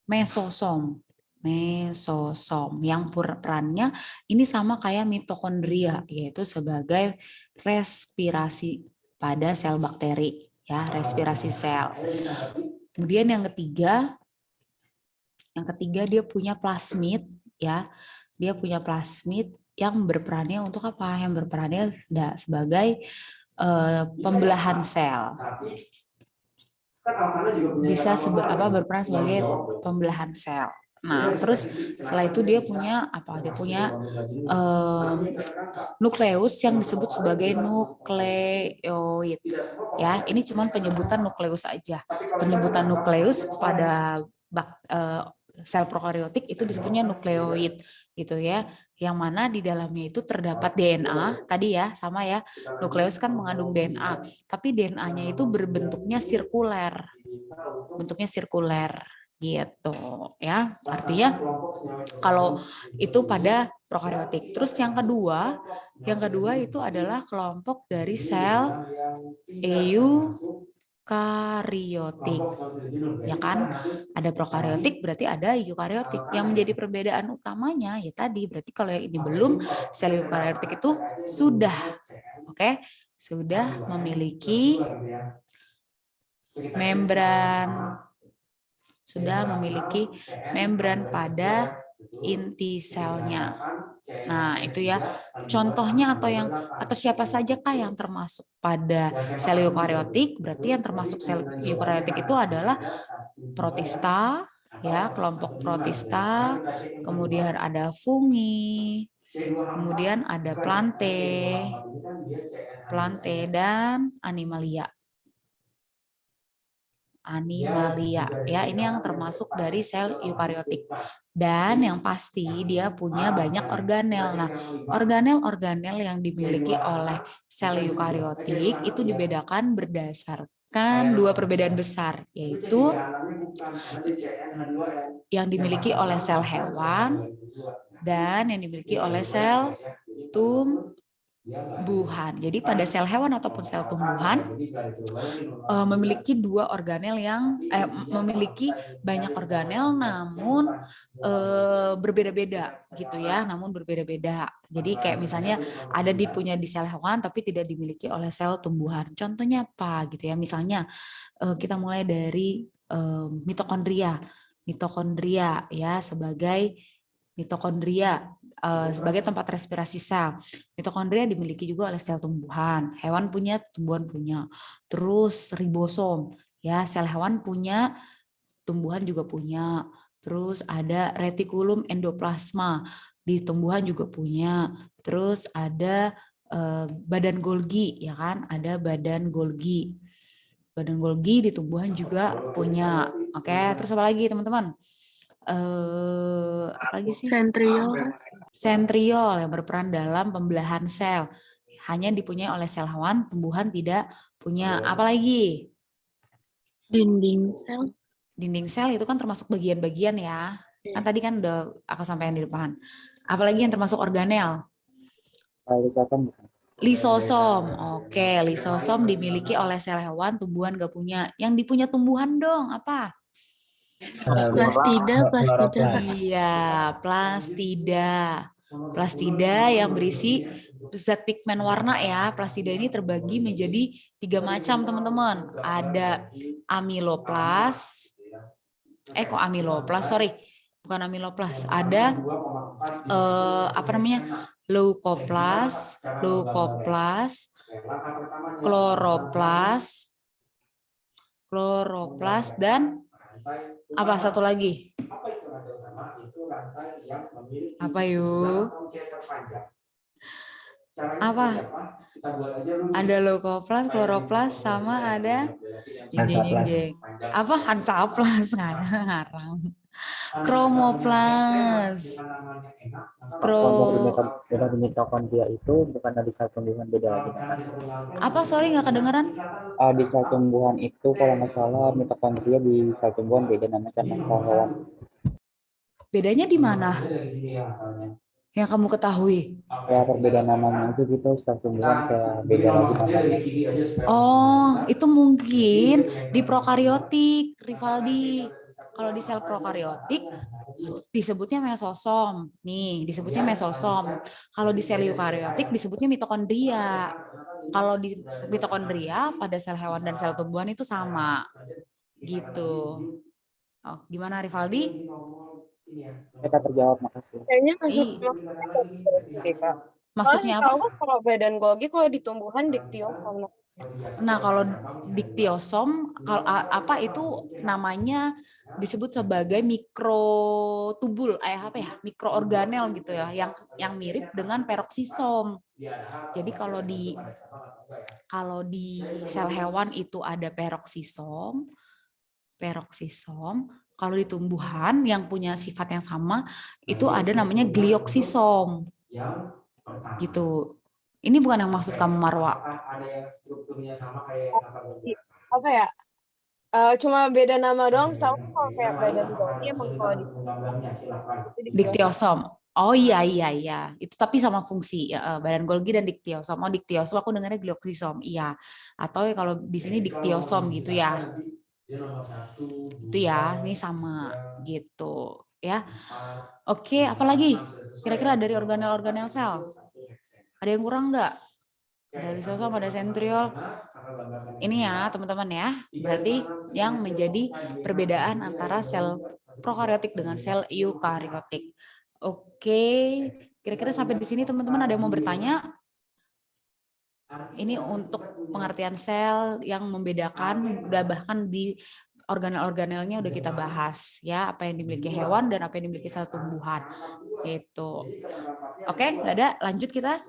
[SPEAKER 1] mesosom yang perannya ini sama kayak mitokondria, yaitu sebagai respirasi pada sel bakteri ya, respirasi sel. Kemudian yang ketiga dia punya plasmid ya. Dia punya plasmid yang berperannya untuk apa? Yang berperannya sebagai pembelahan sel. Bisa berperan sebagai pembelahan sel. Nah, terus setelah itu dia punya apa? Dia punya nukleus yang disebut sebagai nukleoid. Ya, ini cuma penyebutan nukleus aja. Penyebutan nukleus pada sel prokaryotik itu disebutnya nukleoid gitu ya, yang mana di dalamnya itu terdapat DNA tadi ya, sama ya, nukleus kan mengandung DNA, tapi DNA-nya itu bentuknya sirkuler gitu ya, artinya kalau itu pada prokaryotik. Terus yang kedua itu adalah kelompok dari sel prokariotik. Ya kan? Ada prokariotik berarti ada eukariotik. Yang menjadi perbedaan utamanya ya tadi, berarti kalau yang ini belum, sel eukariotik itu sudah, oke? Sudah memiliki membran, pada inti selnya. Nah, itu ya contohnya atau siapa saja kah yang termasuk pada sel eukariotik? Berarti yang termasuk sel eukariotik itu adalah protista, ya, kelompok protista, kemudian ada fungi, kemudian ada plante dan animalia. Ya, ini yang termasuk dari sel eukariotik. Dan yang pasti dia punya banyak organel. Nah, organel-organel yang dimiliki oleh sel eukariotik itu dibedakan berdasarkan dua perbedaan besar, yaitu yang dimiliki oleh sel hewan dan yang dimiliki oleh sel tumbuhan. Jadi pada sel hewan ataupun sel tumbuhan memiliki dua organel memiliki banyak organel namun berbeda-beda gitu ya, Jadi kayak misalnya ada punya di sel hewan tapi tidak dimiliki oleh sel tumbuhan. Contohnya apa gitu ya? Misalnya kita mulai dari mitokondria. Mitokondria ya sebagai tempat respirasi sel. Mitokondria dimiliki juga oleh sel tumbuhan. Hewan punya, tumbuhan punya. Terus ribosom, ya sel hewan punya, tumbuhan juga punya. Terus ada retikulum endoplasma, di tumbuhan juga punya. Terus ada badan Golgi, ya kan? Ada badan Golgi. Badan Golgi di tumbuhan juga punya. Oke, terus apa lagi teman-teman? Apalagi sih? Sentriol yang berperan dalam pembelahan sel. Hanya dipunyai oleh sel hewan, tumbuhan tidak punya. Apalagi?
[SPEAKER 3] Dinding sel.
[SPEAKER 1] Dinding sel itu kan termasuk bagian-bagian ya. Kan tadi kan udah aku sampaikan di depan. Apalagi yang termasuk organel? Lisosom. Oke, lisosom dimiliki oleh sel hewan, tumbuhan gak punya. Yang dipunya tumbuhan dong, apa?
[SPEAKER 3] Plastida.
[SPEAKER 1] Iya, plastida. Plastida yang berisi zat pigmen warna ya. Plastida ini terbagi menjadi 3 macam teman-teman. Ada amiloplas. Kok amiloplas? Sorry, bukan amiloplas. Ada leukoplas, kloroplas, dan apa satu lagi? Apa yuk? Apa? Ada leukoplas, kloroplas, sama ada apa? Hansaplas, ngarang. Kromoplas.
[SPEAKER 4] Beda di mitokondria itu bukan di sel tumbuhan, beda lagi.
[SPEAKER 1] Apa? Sorry, nggak kedengeran.
[SPEAKER 4] Di sel tumbuhan itu kalau nggak salah mitokondria di sel tumbuhan beda namanya sama sel hewan.
[SPEAKER 1] Bedanya di mana? Yang kamu ketahui?
[SPEAKER 4] Ya perbedaan namanya itu gitu, sel tumbuhan kayak beda lagi namanya.
[SPEAKER 1] Oh, itu mungkin di prokariotik, Rivaldi. Kalau di sel prokariotik disebutnya mesosom. Nih, disebutnya mesosom. Kalau di sel eukariotik disebutnya mitokondria. Kalau di mitokondria pada sel hewan dan sel tumbuhan itu sama. Gitu. Oh, gimana Rivaldi?
[SPEAKER 4] Kita terjawab, makasih.
[SPEAKER 2] Kayaknya
[SPEAKER 1] Maksudnya apa?
[SPEAKER 2] Tahu kalau badan Golgi kalau di tumbuhan diktiosom.
[SPEAKER 1] Nah, kalau diktiosom, apa itu namanya disebut sebagai mikrotubul, mikroorganel gitu ya, yang mirip dengan peroksisom. Jadi kalau di sel hewan itu ada peroksisom. Kalau di tumbuhan yang punya sifat yang sama itu ada namanya glioksisom. Gitu. Ini bukan yang maksud kamu, Marwa.
[SPEAKER 2] Apa ya? Cuma beda nama doang. Tahu kalau kayak badan Golgi emang kalau di
[SPEAKER 1] Diktiosom. Oh iya. Itu tapi sama fungsi badan Golgi dan diktiosom. Oh diktiosom aku dengarnya glioksisom. Iya. Atau kalau di sini diktiosom gitu ya. Itu ya, ini sama gitu ya. Oke, apalagi kira-kira dari organel-organel sel? Ada yang kurang nggak? Ada lisosom, ada sentriol. Ini ya teman-teman ya. Berarti yang menjadi perbedaan antara sel prokaryotik dengan sel eukaryotik. Oke, kira-kira sampai di sini teman-teman ada yang mau bertanya? Ini untuk pengertian sel yang membedakan, udah bahkan di organel-organelnya udah kita bahas ya, apa yang dimiliki hewan dan apa yang dimiliki sel tumbuhan. Itu. Oke, nggak ada. Lanjut kita.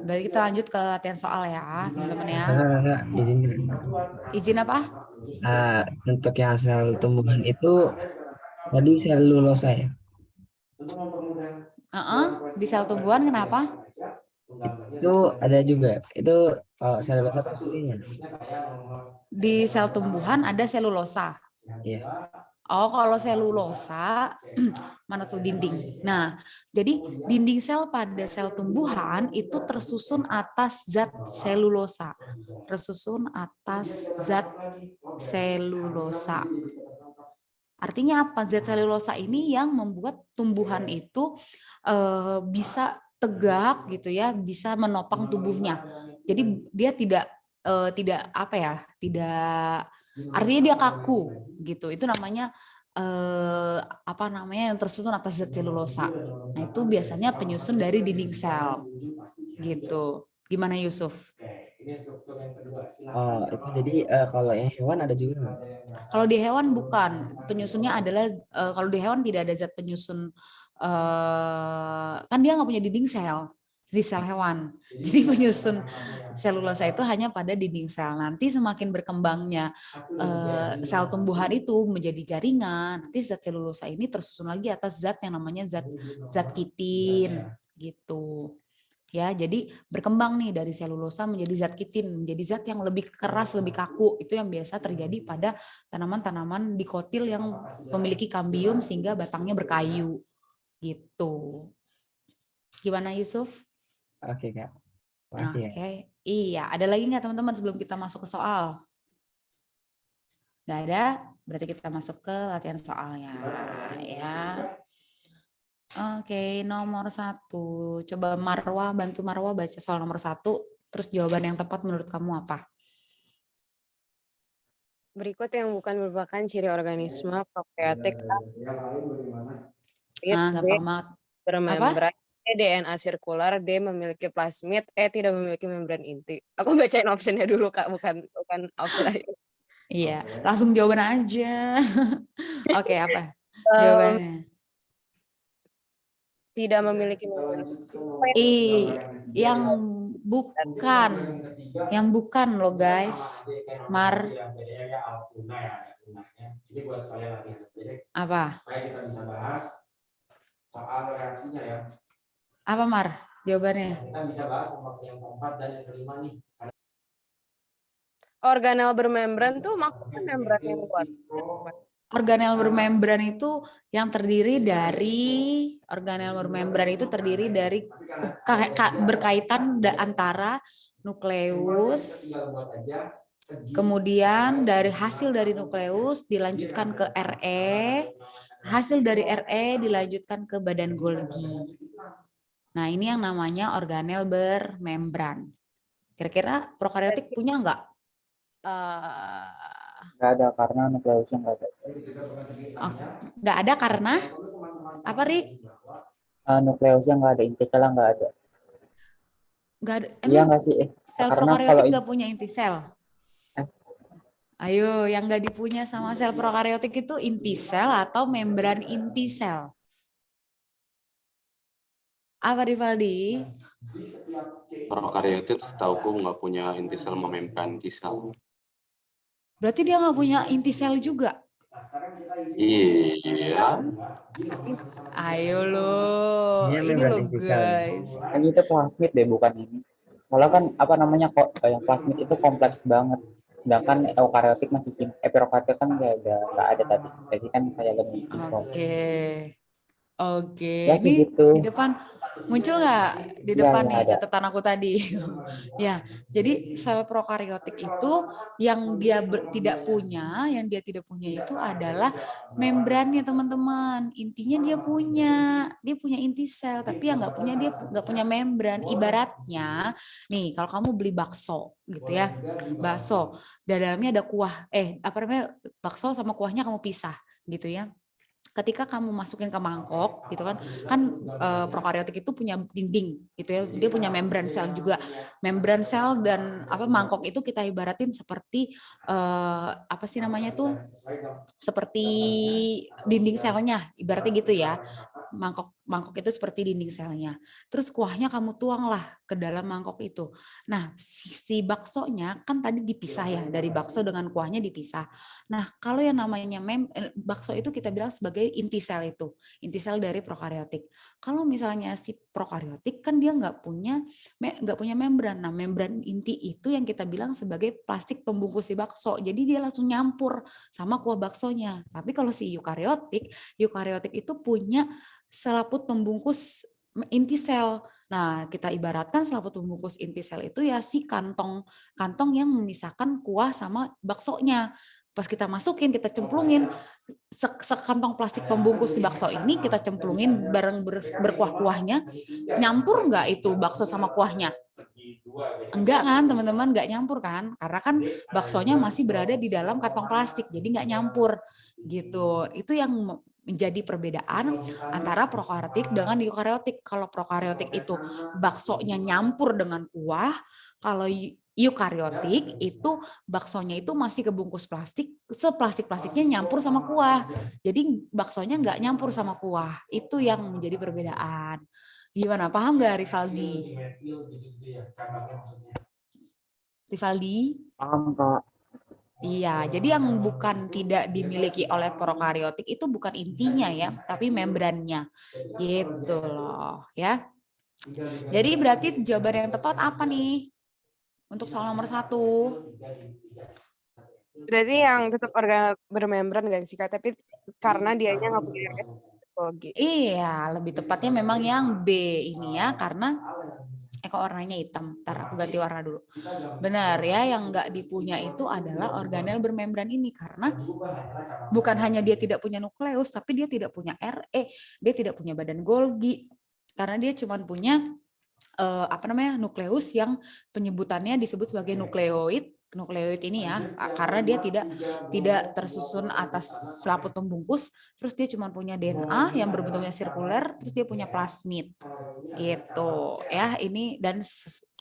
[SPEAKER 1] Berarti kita lanjut ke latihan soal ya, teman-teman ya.
[SPEAKER 6] Enggak, izin.
[SPEAKER 1] Izin apa?
[SPEAKER 6] Untuk yang sel tumbuhan itu tadi selulosa ya.
[SPEAKER 1] Di sel tumbuhan kenapa?
[SPEAKER 6] Itu ada juga. Itu kalau selulosa aslinya.
[SPEAKER 1] Di sel tumbuhan ada selulosa.
[SPEAKER 6] Iya.
[SPEAKER 1] Oh, kalau selulosa, mana tuh dinding. Nah, jadi dinding sel pada sel tumbuhan itu tersusun atas zat selulosa. Tersusun atas zat selulosa. Artinya apa? Zat selulosa ini yang membuat tumbuhan itu bisa tegak gitu ya, bisa menopang tubuhnya. Jadi dia tidak apa ya? Tidak, artinya dia kaku gitu. Itu namanya apa namanya, yang tersusun atas zat selulosa. Nah, itu biasanya penyusun dari dinding sel. Gitu. Gimana Yusuf?
[SPEAKER 6] Oh, itu jadi kalau yang hewan ada juga nggak?
[SPEAKER 1] Kalau di hewan bukan. Penyusunnya adalah kalau di hewan tidak ada zat penyusun, kan dia nggak punya dinding sel di sel hewan. Jadi penyusun selulosa itu hanya pada dinding sel. Nanti semakin berkembangnya sel tumbuhan itu menjadi jaringan, nanti zat selulosa ini tersusun lagi atas zat yang namanya zat kitin gitu. Ya, jadi berkembang nih dari selulosa menjadi zat kitin, menjadi zat yang lebih keras, lebih kaku. Itu yang biasa terjadi pada tanaman-tanaman dikotil yang memiliki kambium sehingga batangnya berkayu. Gitu. Gimana Yusuf?
[SPEAKER 6] Oke, Kak. Makasih ya.
[SPEAKER 1] Oke. Iya, ada lagi nggak teman-teman sebelum kita masuk ke soal? Nggak ada, berarti kita masuk ke latihan soalnya. Ya. Oke, nomor 1. Coba Marwah, bantu Marwah baca soal nomor 1. Terus jawaban yang tepat menurut kamu apa?
[SPEAKER 2] Berikut yang bukan merupakan ciri organisme prokaryotik
[SPEAKER 1] Gampang banget.
[SPEAKER 2] bermembran. DNA sirkular, D memiliki plasmid, E tidak memiliki membran inti. Aku bacain optionnya dulu Kak, bukan option lain.
[SPEAKER 1] Iya, langsung jawaban aja. Oke, apa jawabannya?
[SPEAKER 2] Tidak memiliki membran inti.
[SPEAKER 1] Yang bukan loh guys. Mar. Apa? Apa Mar? Jawabannya?
[SPEAKER 2] Organel bermembran tuh maksudnya membran yang luar.
[SPEAKER 1] Organel bermembran itu yang terdiri dari berkaitan antara nukleus, kemudian dari hasil dari nukleus dilanjutkan ke RE, hasil dari RE dilanjutkan ke badan Golgi. Nah, ini yang namanya organel bermembran. Kira-kira prokaryotik punya nggak?
[SPEAKER 4] Nggak ada karena nukleusnya nggak ada.
[SPEAKER 1] Nggak ada karena apa, Ri?
[SPEAKER 4] Nukleusnya nggak ada, inti selnya nggak ada.
[SPEAKER 1] Nggak ada.
[SPEAKER 4] Iya nggak sih?
[SPEAKER 1] Sel prokaryotik nggak punya inti sel. Ayo, yang nggak dipunya sama sel prokaryotik itu inti sel atau membran inti sel? Apa Rivaldi?
[SPEAKER 5] Prokaryotik setauku nggak punya inti sel sama membran inti sel.
[SPEAKER 1] Berarti dia nggak punya inti sel juga?
[SPEAKER 5] Iya.
[SPEAKER 1] Ayo lo, ini lo guys.
[SPEAKER 4] Ini itu plasmid deh, bukan ini. Soalnya kan apa namanya kok yang plasmid itu kompleks banget Sedangkan eukariotik masih prokaryotik kan nggak ada tadi. Jadi kan kayak lebih simpel.
[SPEAKER 1] Oke. Oke,
[SPEAKER 4] Ya sih
[SPEAKER 1] ini
[SPEAKER 4] gitu.
[SPEAKER 1] di depan muncul nggak di
[SPEAKER 4] Ya,
[SPEAKER 1] depan
[SPEAKER 4] ya
[SPEAKER 1] nih
[SPEAKER 4] ada.
[SPEAKER 1] catatan aku tadi? Ya, jadi sel prokariotik itu yang dia tidak punya, yang dia tidak punya itu adalah membrannya teman-teman. Intinya dia punya inti sel, tapi yang dia nggak punya membran. Ibaratnya, nih kalau kamu beli bakso gitu ya, bakso, dalamnya ada kuah, apa namanya, bakso sama kuahnya kamu pisah gitu ya. Ketika kamu masukin ke mangkok gitu kan prokariotik itu punya dinding gitu ya, dia punya membran sel juga. Membran sel dan apa mangkok itu kita ibaratin seperti apa sih namanya tuh, seperti dinding selnya, ibaratnya gitu ya. Mangkok itu seperti dinding selnya. Terus kuahnya kamu tuanglah ke dalam mangkok itu. Nah, si baksonya kan tadi dipisah ya, dari bakso dengan kuahnya dipisah. Nah, kalau yang namanya bakso itu kita bilang sebagai inti sel itu, inti sel dari prokariotik. Kalau misalnya si prokariotik kan dia nggak punya membran. Nah, membran inti itu yang kita bilang sebagai plastik pembungkus si bakso. Jadi dia langsung nyampur sama kuah baksonya. Tapi kalau si eukariotik itu punya selaput pembungkus inti sel. Nah, kita ibaratkan selaput pembungkus inti sel itu ya si kantong yang memisahkan kuah sama baksonya. Pas kita masukin, kita cemplungin sekantong plastik pembungkus si bakso ini, kita cemplungin bareng berkuah-kuahnya, nyampur nggak itu bakso sama kuahnya? Enggak kan teman-teman, nggak nyampur kan? Karena kan baksonya masih berada di dalam kantong plastik, jadi nggak nyampur gitu. Itu yang menjadi perbedaan antara prokaryotik dengan eukaryotik. Kalau prokaryotik itu baksonya nyampur dengan kuah, kalau eukaryotik itu baksonya itu masih kebungkus plastik, seplastik-plastiknya nyampur sama kuah. Jadi baksonya nggak nyampur sama kuah. Itu yang menjadi perbedaan. Gimana, paham nggak Rivaldi? Rivaldi?
[SPEAKER 4] Paham, Kak.
[SPEAKER 1] Iya, jadi yang bukan tidak dimiliki oleh prokaryotik itu bukan intinya ya, tapi membrannya. Gitu loh, ya. Jadi berarti jawaban yang tepat apa nih? Untuk soal nomor 1.
[SPEAKER 2] Berarti yang tetap organ bermembran gak sih Kak? Tapi karena dianya nggak punya ekologi.
[SPEAKER 1] Iya, lebih tepatnya memang yang B ini ya, karena kok warnanya hitam. Ntar aku ganti warna dulu. Benar ya, yang nggak dipunya itu adalah organel bermembran ini, karena bukan hanya dia tidak punya nukleus, tapi dia tidak punya RE, dia tidak punya badan Golgi, karena dia cuma punya nukleus yang penyebutannya disebut sebagai nukleoid ini ya, karena dia tidak tersusun atas selaput pembungkus, terus dia cuma punya DNA yang berbentuknya sirkuler, terus dia punya plasmid gitu ya. Ini dan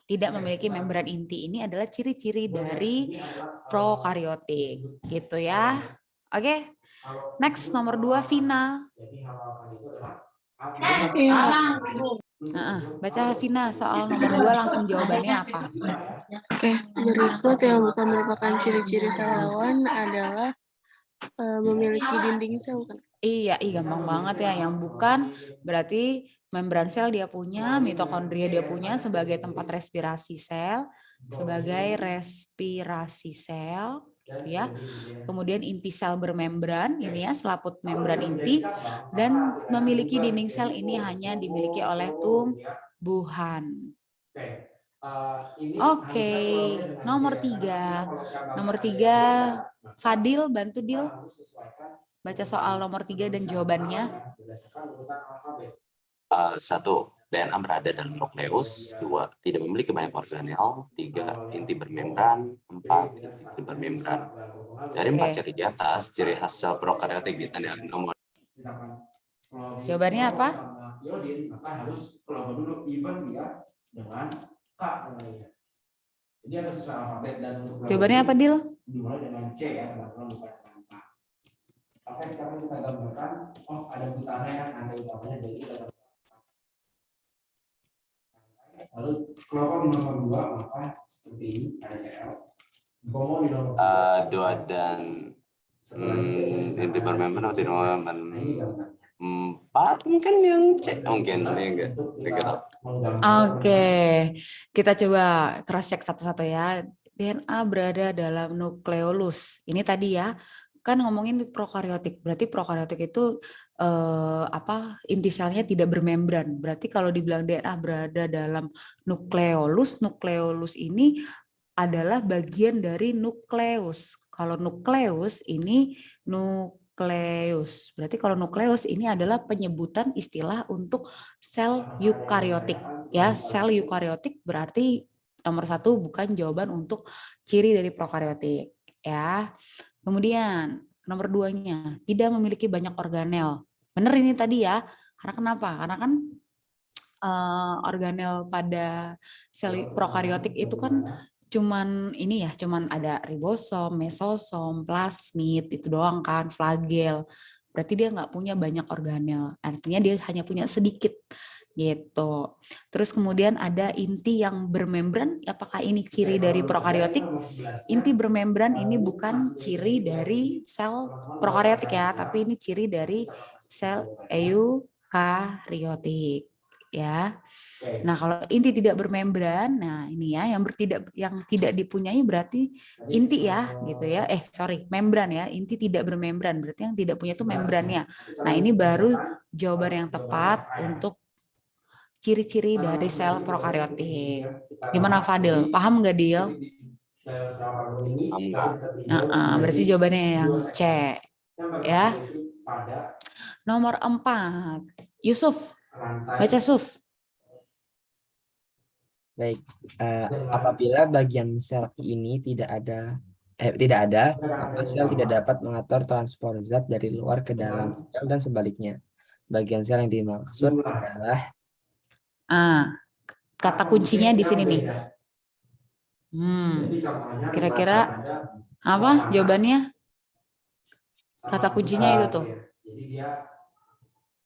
[SPEAKER 1] tidak memiliki membran inti, ini adalah ciri-ciri dari prokaryotik gitu ya. Oke, next nomor 2 Vina.
[SPEAKER 3] Iya.
[SPEAKER 1] Baca Vina, soal nomor 2 langsung jawabannya apa?
[SPEAKER 3] Oke, berikut yang bukan merupakan ciri-ciri sel hewan adalah memiliki dinding sel, bukan?
[SPEAKER 1] Iya, gampang banget ya. Yang bukan berarti membran sel dia punya, mitokondria dia punya sebagai tempat respirasi sel, gitu ya. Kemudian inti sel bermembran, ini ya selaput membran inti, dan memiliki dinding sel ini hanya dimiliki oleh tumbuhan. Oke, nomor 3. Nomor 3, Fadil, bantu Dil. Baca soal nomor 3 dan jawabannya.
[SPEAKER 5] 1. DNA berada dalam nukleus. 2. Tidak memiliki banyak organel. 3. Inti bermembran. 4. Inti bermembran. Dari 4 ciri di atas, ciri khas sel prokaryotik ditandai nomor.
[SPEAKER 1] Jawabannya apa? Jawabannya apa, Dil?
[SPEAKER 7] Dimulai dengan C ya, teman-teman, bukan dengan K. Oke, sekarang kita gambarkan. Oh, ada butana ya, ada utamanya dari kita. Lalu kelompok di nomor 2 maka seperti ini ada CL. Kelompok di nomor
[SPEAKER 5] 2 dan inti bermembran atau tidak bermembran. 4 mungkin yang C, mungkin ini enggak.
[SPEAKER 1] Oke, kita coba cross check satu-satu ya. DNA berada dalam nukleolus. Ini tadi ya, kan ngomongin prokariotik. Berarti prokariotik itu inti selnya tidak bermembran. Berarti kalau dibilang DNA berada dalam nukleolus, nukleolus ini adalah bagian dari nukleus. Kalau nukleus ini nukleus. Berarti kalau nukleus ini adalah penyebutan istilah untuk sel eukariotik. Ya, sel eukariotik berarti nomor 1 bukan jawaban untuk ciri dari prokariotik. Ya. Kemudian nomor 2-nya tidak memiliki banyak organel. Benar ini tadi ya. Karena kenapa? Karena kan organel pada sel prokariotik itu kan cuman ini ya, cuman ada ribosom, mesosom, plasmid, itu doang kan, flagel. Berarti dia nggak punya banyak organel. Artinya dia hanya punya sedikit gitu. Terus kemudian ada inti yang bermembran. Apakah ini ciri dari prokariotik? Inti bermembran ini bukan ciri dari sel prokariotik ya, tapi ini ciri dari sel eukariotik ya. Nah, kalau inti tidak bermembran, nah ini ya yang tidak dipunyai berarti inti ya, gitu ya. Membran ya. Inti tidak bermembran berarti yang tidak punya itu membrannya. Nah, ini baru jawaban yang tepat untuk ciri-ciri dari sel prokariotik. Gimana Fadil? Paham nggak Dil? Berarti jawabannya yang C. Ya. Nomor 4. Yusuf. Baca Suf.
[SPEAKER 6] Baik, apabila bagian sel ini tidak ada, maka sel tidak dapat mengatur transport zat dari luar ke dalam sel dan sebaliknya. Bagian sel yang dimaksud adalah
[SPEAKER 1] kata kuncinya di sini nih. Kira-kira apa jawabannya? Kata kuncinya itu tuh.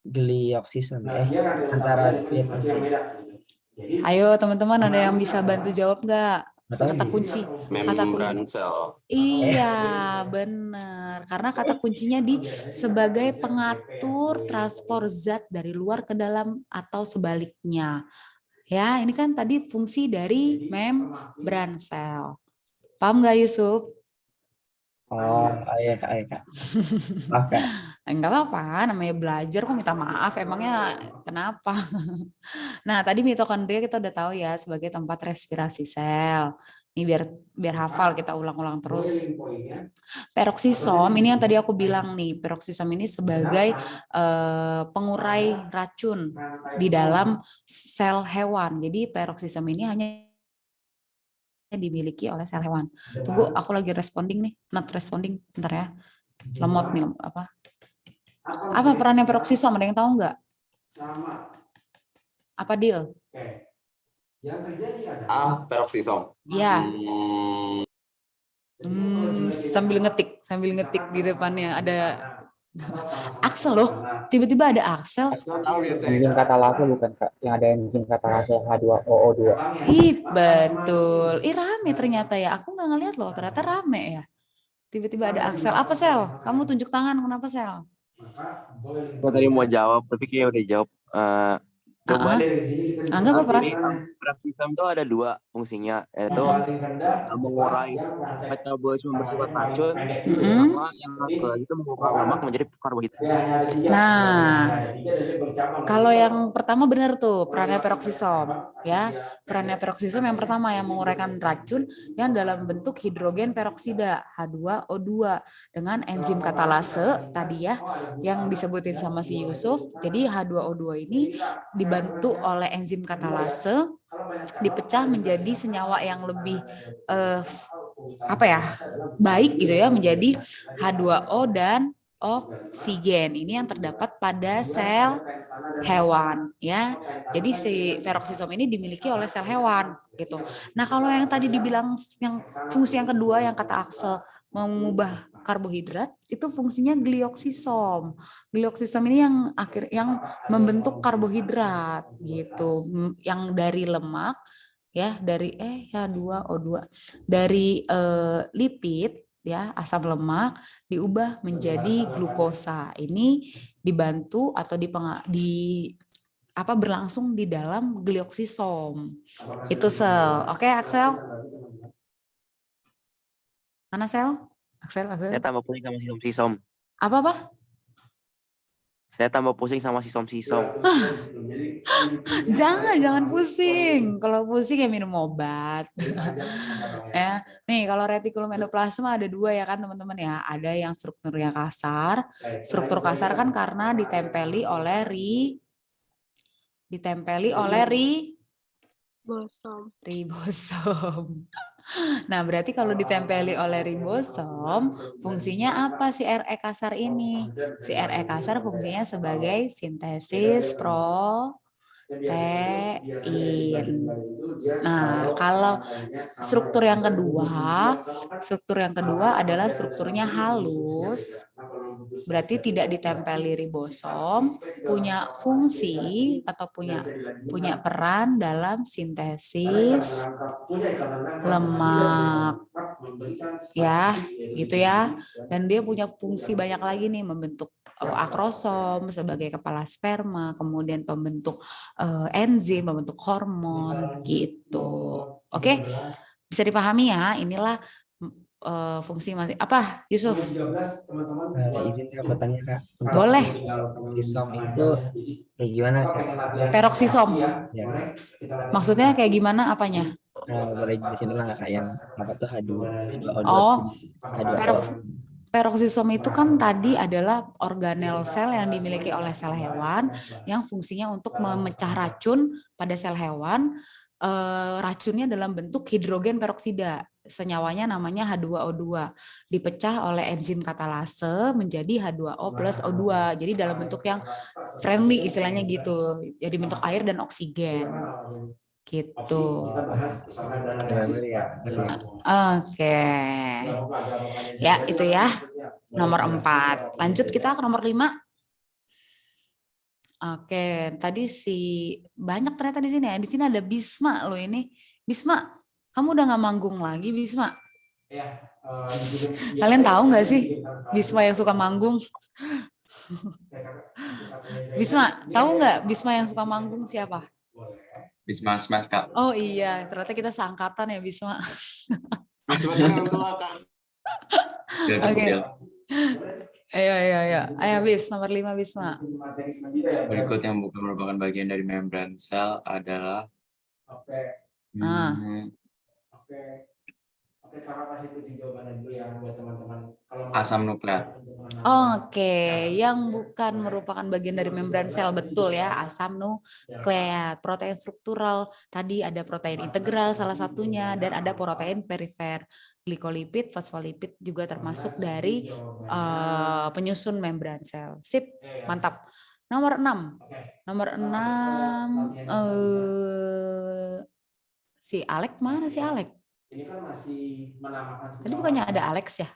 [SPEAKER 6] Gliosisem antara
[SPEAKER 1] Ayo teman-teman, ada yang bisa bantu jawab nggak? Kata kunci.
[SPEAKER 5] Membran sel.
[SPEAKER 1] Iya, benar. Karena kata kuncinya di sebagai pengatur transport zat dari luar ke dalam atau sebaliknya. Ya, ini kan tadi fungsi dari membran sel. Paham nggak Yusuf?
[SPEAKER 6] Oh, ayo Kak. Maaf, Kak.
[SPEAKER 1] Enggak apa-apa, namanya belajar kok minta maaf, emangnya kenapa? Nah, tadi mitokondria kita udah tahu ya sebagai tempat respirasi sel. Ini biar hafal, kita ulang-ulang terus. Peroksisom, ini yang tadi aku bilang nih, peroksisom ini sebagai pengurai racun di dalam sel hewan. Jadi peroksisom ini hanya dimiliki oleh sel hewan. Tunggu, aku lagi responding nih, not responding, bentar ya. Lemot nih, apa perannya peroksisom? Ada yang tahu nggak? Apa Dil?
[SPEAKER 7] Yang terjadi adalah
[SPEAKER 5] peroksisom.
[SPEAKER 1] Ya. Sambil ngetik di depannya ada aksel loh. Tiba-tiba ada aksel.
[SPEAKER 4] Enzim katalase bukan Kak? Yang ada enzim katalase H2OO2.
[SPEAKER 1] Betul. Rame ternyata ya. Aku nggak ngeliat loh. Ternyata rame ya. Tiba-tiba ada aksel. Apa sel? Kamu tunjuk tangan. Kenapa sel?
[SPEAKER 8] Gue tadi mau jawab, tapi kayaknya udah jawab. Coba deh.
[SPEAKER 1] Enggak apa-apa.
[SPEAKER 8] Jadi peroksisom itu ada 2 fungsinya, yaitu mengurai metabolisme bersifat racun, sama yang satu lagi itu mengubah lemak menjadi karbohidrat.
[SPEAKER 1] Nah, kalau yang pertama benar tuh perannya peroksisom, ya. Perannya peroksisom yang pertama yang menguraikan racun yang dalam bentuk hidrogen peroksida H2O2 dengan enzim katalase tadi ya yang disebutin sama si Yusuf. Jadi H2O2 ini dibantu oleh enzim katalase dipecah menjadi senyawa yang lebih baik gitu ya, menjadi H2O dan oksigen. Ini yang terdapat pada sel hewan ya. Jadi si peroksisom ini dimiliki oleh sel hewan gitu. Nah, kalau yang tadi dibilang yang fungsi yang kedua yang kata Axel mengubah karbohidrat, itu fungsinya glioksisom. Glioksisom ini yang membentuk karbohidrat gitu, yang dari lemak ya, dari H2O2 dari lipid ya, asam lemak diubah menjadi glukosa. Ini dibantu atau berlangsung di dalam glioksisom. Itu sel. Oke, Axel? Mana sel? Axel.
[SPEAKER 8] Saya tambah pusing sama sisom-sisom.
[SPEAKER 1] Apa?
[SPEAKER 8] Saya tambah pusing sama sisom-sisom.
[SPEAKER 1] Jangan pusing. Kalau pusing ya minum obat. Ya, nih kalau retikulum endoplasma ada 2 ya kan teman-teman ya. Ada yang strukturnya kasar. Struktur kasar kan karena ditempeli oleh ribosom. Nah, berarti kalau ditempeli oleh ribosom, fungsinya apa si RE kasar ini? Si RE kasar fungsinya sebagai sintesis protein. Nah, kalau struktur yang kedua adalah strukturnya halus, berarti tidak ditempeli ribosom, punya fungsi atau punya peran dalam sintesis lemak. Ya, gitu ya. Dan dia punya fungsi banyak lagi nih, membentuk akrosom sebagai kepala sperma, kemudian pembentuk enzim, membentuk hormon gitu. Oke, bisa dipahami ya. Inilah fungsi masing apa, Yusuf?
[SPEAKER 6] Izin saya bertanya Kak. Untuk
[SPEAKER 1] Boleh.
[SPEAKER 6] sisom itu kayak gimana Kak?
[SPEAKER 1] Peroksisom.
[SPEAKER 6] Ya.
[SPEAKER 1] Maksudnya kayak gimana apanya?
[SPEAKER 6] Boleh jelasin dulu nggak Kak yang apa tuh H2O2?
[SPEAKER 1] Oh,
[SPEAKER 6] H2O.
[SPEAKER 1] peroksisom itu kan tadi adalah organel sel yang dimiliki oleh sel hewan yang fungsinya untuk memecah racun pada sel hewan. Racunnya dalam bentuk hidrogen peroksida. Senyawanya namanya H2O2. Dipecah oleh enzim katalase menjadi H2O plus O2. Jadi dalam bentuk yang friendly istilahnya gitu. Jadi bentuk air dan oksigen. Gitu. Oke. Ya, itu ya. Nomor 4. Lanjut kita ke nomor 5. Oke, tadi banyak ternyata di sini ya. Di sini ada Bisma loh ini. Bisma, kamu udah nggak manggung lagi, Bisma? Kalian tahu nggak sih Bisma yang suka manggung? Bisma, tahu nggak Bisma yang suka manggung siapa?
[SPEAKER 9] Bisma Smash, Kak.
[SPEAKER 1] Oh iya, ternyata kita seangkatan ya, Bisma.
[SPEAKER 9] Bisma yang tua, Kak.
[SPEAKER 1] Oke. Ayo, Bis, nomor 5, Bisma.
[SPEAKER 9] Berikut yang bukan merupakan bagian dari membran sel adalah asam nukleat.
[SPEAKER 1] Oke, yang bukan merupakan bagian dari membran sel, betul ya, asam nukleat, protein struktural, tadi ada protein integral salah satunya, dan ada protein perifer, glikolipid, fosfolipid juga termasuk dari penyusun membran sel. Sip, mantap. Nomor 6. Nomor 6, si Alek mana si Alek?
[SPEAKER 7] Ini kan masih menamakan.
[SPEAKER 1] Tadi bukannya ada Alex ya?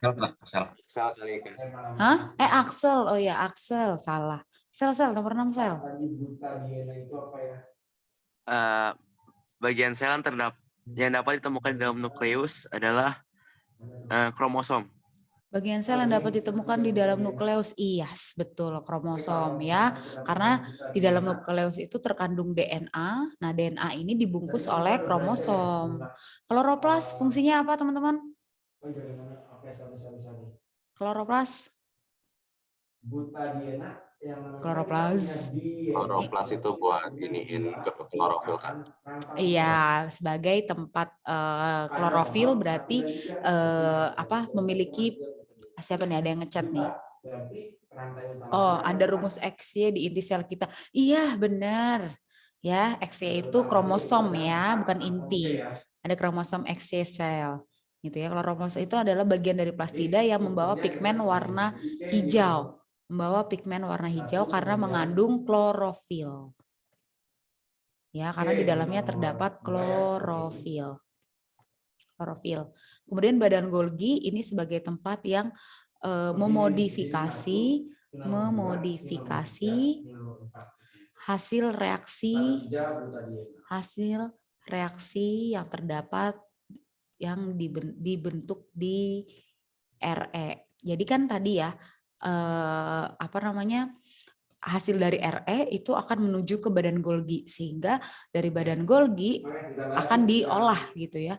[SPEAKER 9] Sel kali ya.
[SPEAKER 1] Hah? Axel. Oh ya, Axel. Salah. Sel, nomor 6 sel.
[SPEAKER 8] Bagian sel yang dapat ditemukan di dalam nukleus adalah kromosom.
[SPEAKER 1] Bagian sel yang dapat ditemukan di dalam nukleus, yes, betul, kromosom ya. Karena di dalam nukleus itu terkandung DNA. Nah, DNA ini dibungkus oleh kromosom. Kloroplas fungsinya apa, teman-teman? Kloroplas? Kloroplas.
[SPEAKER 5] Kloroplas itu buat iniin klorofil kan?
[SPEAKER 1] Iya, sebagai tempat klorofil berarti memiliki siapa nih, ada yang ngechat nih. Oh, ada rumus XY di inti sel kita. Iya, benar. Ya, XY itu kromosom ya, bukan inti. Ada kromosom XY sel. Gitu ya. Kloroplas itu adalah bagian dari plastida yang membawa pigmen warna hijau. Membawa pigmen warna hijau karena mengandung klorofil. Ya, karena di dalamnya terdapat klorofil. Kemudian badan Golgi ini sebagai tempat yang memodifikasi hasil reaksi yang terdapat yang dibentuk di RE. Jadi kan tadi ya hasil dari RE itu akan menuju ke badan Golgi, sehingga dari badan Golgi akan diolah gitu ya.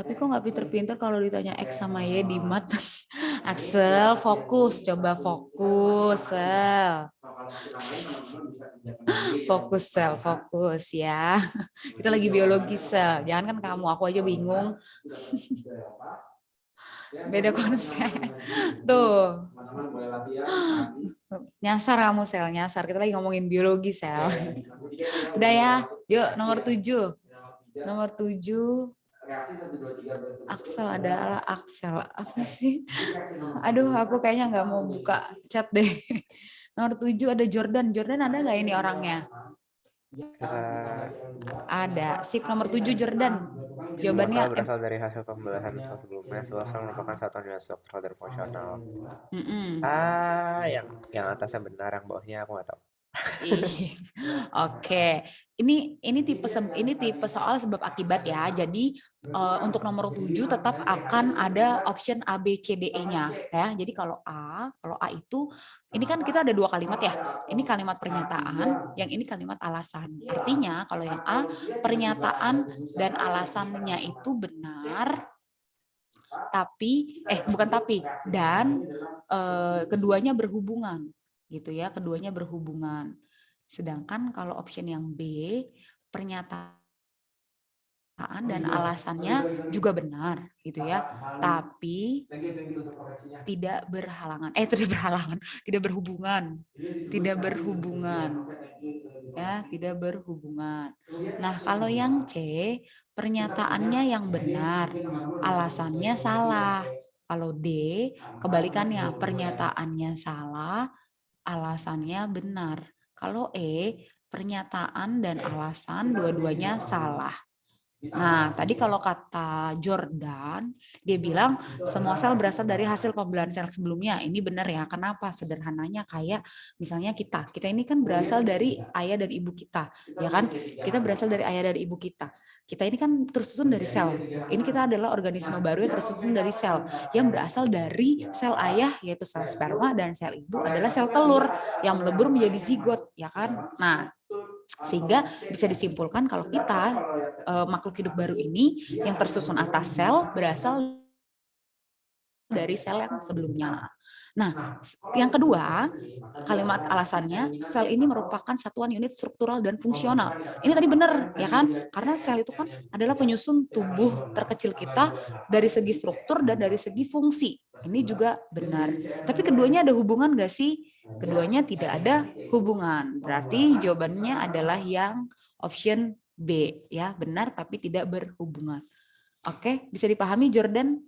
[SPEAKER 1] Tapi kok nggak pinter-pinter kalau ditanya X sama Y di mat. Axel, fokus, coba fokus, Sel. Fokus, Sel, fokus ya. Kita lagi biologi, Sel. Jangan kan kamu, aku aja bingung. Beda konsep. Tuh. Nyasar kamu, Sel, nyasar. Kita lagi ngomongin biologi, Sel. Udah ya, yuk nomor 7. Nomor 7. Axel adalah Axel. Apa sih? Aduh, aku kayaknya nggak mau buka chat deh. Nomor 7 ada Jordan. Jordan ada nggak ini orangnya? Ada. Sip, nomor 7 Jordan. Jawabannya
[SPEAKER 10] Masalah berasal dari hasil pembelajaran sel sebelumnya. Sebab sel merupakan satuan dinamika struktural dan fungsional. Yang atasnya benar, yang bawahnya aku nggak tahu.
[SPEAKER 1] Oke, ini tipe soal sebab akibat ya. Jadi untuk nomor 7 tetap akan ada option A, B, C, D, E-nya ya. Jadi kalau A itu ini kan kita ada 2 kalimat ya. Ini kalimat pernyataan, yang ini kalimat alasan. Artinya kalau yang A pernyataan dan alasannya itu benar, dan keduanya berhubungan gitu ya, keduanya berhubungan. Sedangkan kalau option yang B, pernyataan dan alasannya juga benar gitu ya, tapi tidak berhubungan ya, tidak berhubungan. Nah, kalau yang C, pernyataannya yang benar, alasannya salah. Kalau D, kebalikannya, pernyataannya salah, alasannya benar. Kalau E, pernyataan dan alasan dua-duanya salah. Nah, tadi kalau kata Jordan, dia bilang semua sel berasal dari hasil pembelahan sel sebelumnya. Ini benar ya. Kenapa? Sederhananya kayak misalnya kita ini kan berasal dari ayah dan ibu kita, ya kan? Kita berasal dari ayah dan ibu kita. Kita ini kan tersusun dari sel. Ini kita adalah organisme baru yang tersusun dari sel, yang berasal dari sel ayah yaitu sel sperma, dan sel ibu adalah sel telur yang melebur menjadi zigot, ya kan? Nah, sehingga bisa disimpulkan kalau kita makhluk hidup baru ini yang tersusun atas sel berasal dari sel yang sebelumnya. Nah, yang kedua, kalimat alasannya, sel ini merupakan satuan unit struktural dan fungsional. Ini tadi benar, ya kan? Karena sel itu kan adalah penyusun tubuh terkecil kita dari segi struktur dan dari segi fungsi. Ini juga benar. Tapi keduanya ada hubungan nggak sih? Keduanya tidak ada hubungan. Berarti jawabannya adalah yang option B, ya, benar tapi tidak berhubungan. Oke, bisa dipahami Jordan?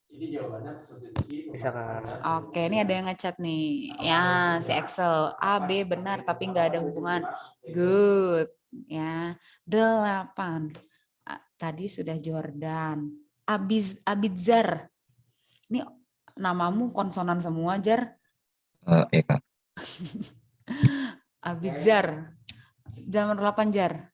[SPEAKER 7] Jadi jawabannya substitusi.
[SPEAKER 10] Bisa kan?
[SPEAKER 1] Oke, ini ada yang ngechat nih. Ya, si Excel. A, B benar tapi nggak ada hubungan. Good. Ya, 8. Tadi sudah Jordan. Abidzar. Ini namamu konsonan semua, Jar?
[SPEAKER 11] Iya, Kak.
[SPEAKER 1] Abidzar. Nomor 8, Jar.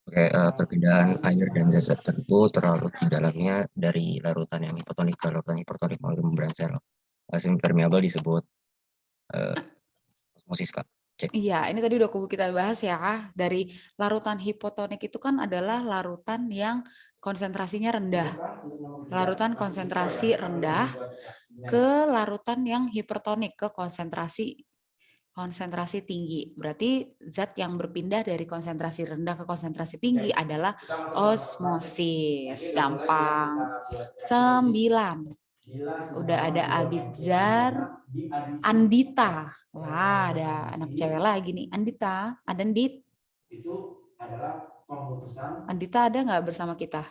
[SPEAKER 11] Oke, perpindahan air dan zat-zat tertentu terlarut di dalamnya dari larutan yang hipotonik ke larutan hipertonik melalui membran sel. Hasil permeabel disebut osmosis, Kak. Cek.
[SPEAKER 1] Iya, ini tadi udah kita bahas ya. Dari larutan hipotonik itu kan adalah larutan yang konsentrasinya rendah. Larutan konsentrasi rendah ke larutan yang hipertonik, ke konsentrasi tinggi. Berarti zat yang berpindah dari konsentrasi rendah ke konsentrasi tinggi adalah osmosis. Gampang. 9. Udah ada Abidzar, Andita. Wah, ada anak cewek lagi nih. Andita, ada Andit.
[SPEAKER 7] Itu adalah pemutusan.
[SPEAKER 1] Andita ada nggak bersama kita?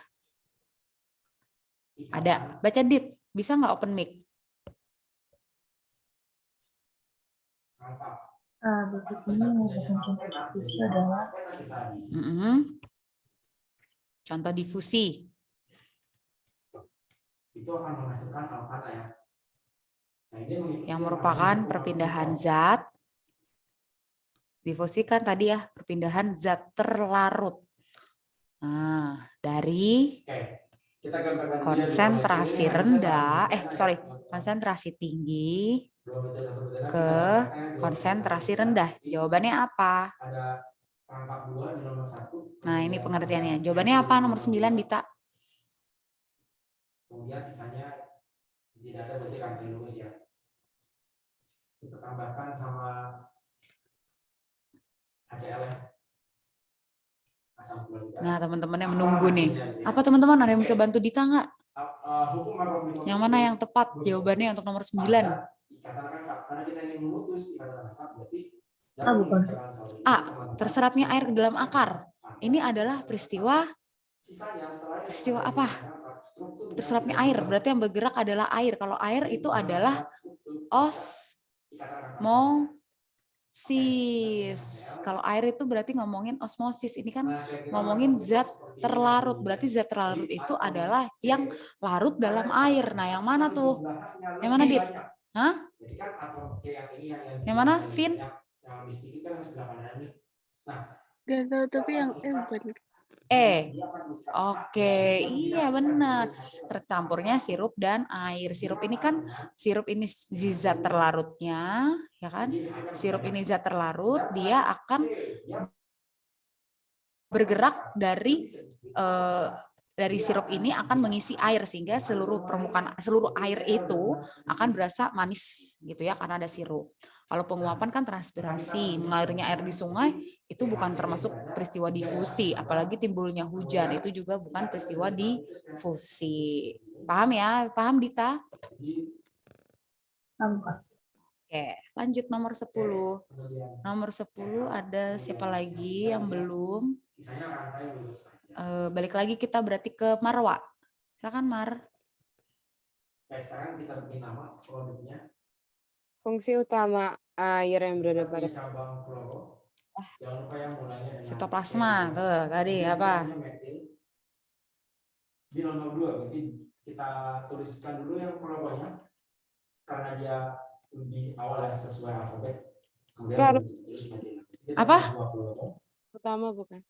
[SPEAKER 1] Ada. Baca Dit. Bisa nggak open mic?
[SPEAKER 3] Berikut ini merupakan contoh difusi adalah
[SPEAKER 1] contoh difusi.
[SPEAKER 7] Itu akan menghasilkan alkana ya. Nah,
[SPEAKER 1] yang merupakan perpindahan zat. Difusi kan tadi ya, perpindahan zat terlarut. Nah, dari konsentrasi rendah, konsentrasi tinggi ke konsentrasi rendah. Jawabannya apa? Nah, ini pengertiannya. Jawabannya apa? Nomor 9, Dita.
[SPEAKER 7] kemudian sisanya tidak ada berarti rantai lurus ya. Kita tambahkan sama HCl ya. Asam klorida.
[SPEAKER 1] Nah, teman-teman yang menunggu nih. Apa teman-teman ada yang bisa bantu Dita nggak?
[SPEAKER 7] Hukum makroekonomi
[SPEAKER 1] Yang mana yang tepat jawabannya untuk nomor 9?
[SPEAKER 7] Ikatan rangkap. Karena kita ingin memutus ikatan rangkap, berarti
[SPEAKER 1] A. Terserapnya air ke dalam akar. Ini adalah peristiwa apa? Terserapnya air. Berarti yang bergerak adalah air. Kalau air itu adalah osmosis. Kalau air itu berarti ngomongin osmosis. Ini kan ngomongin zat terlarut. Berarti zat terlarut itu adalah yang larut dalam air. Nah, yang mana tuh? Yang mana, Dit? Hah? Yang mana, Vin?
[SPEAKER 3] Gak tahu, tapi yang bukan.
[SPEAKER 1] Oke, iya benar. Tercampurnya sirup dan air. Sirup ini zat terlarutnya, ya kan? Sirup ini zat terlarut, dia akan bergerak dari sirup ini akan mengisi air sehingga seluruh air itu akan berasa manis gitu ya karena ada sirup. Kalau penguapan kan transpirasi, mengalirnya air di sungai itu bukan termasuk peristiwa difusi, apalagi timbulnya hujan itu juga bukan peristiwa difusi. Paham ya? Paham Dita? Oke, lanjut nomor 10. Nomor 10 ada siapa lagi yang belum? Balik lagi kita berarti ke Marwa. Silakan Mar.
[SPEAKER 7] Sekarang kita bikin nama produknya.
[SPEAKER 2] Fungsi utama air yang berada pada
[SPEAKER 1] sitoplasma. Tuh, tadi apa?
[SPEAKER 7] Di nomor 2 berarti kita tuliskan dulu yang logonya karena dia lebih awal sesuai alfabet. Kemudian
[SPEAKER 1] apa?
[SPEAKER 2] Utama bukan?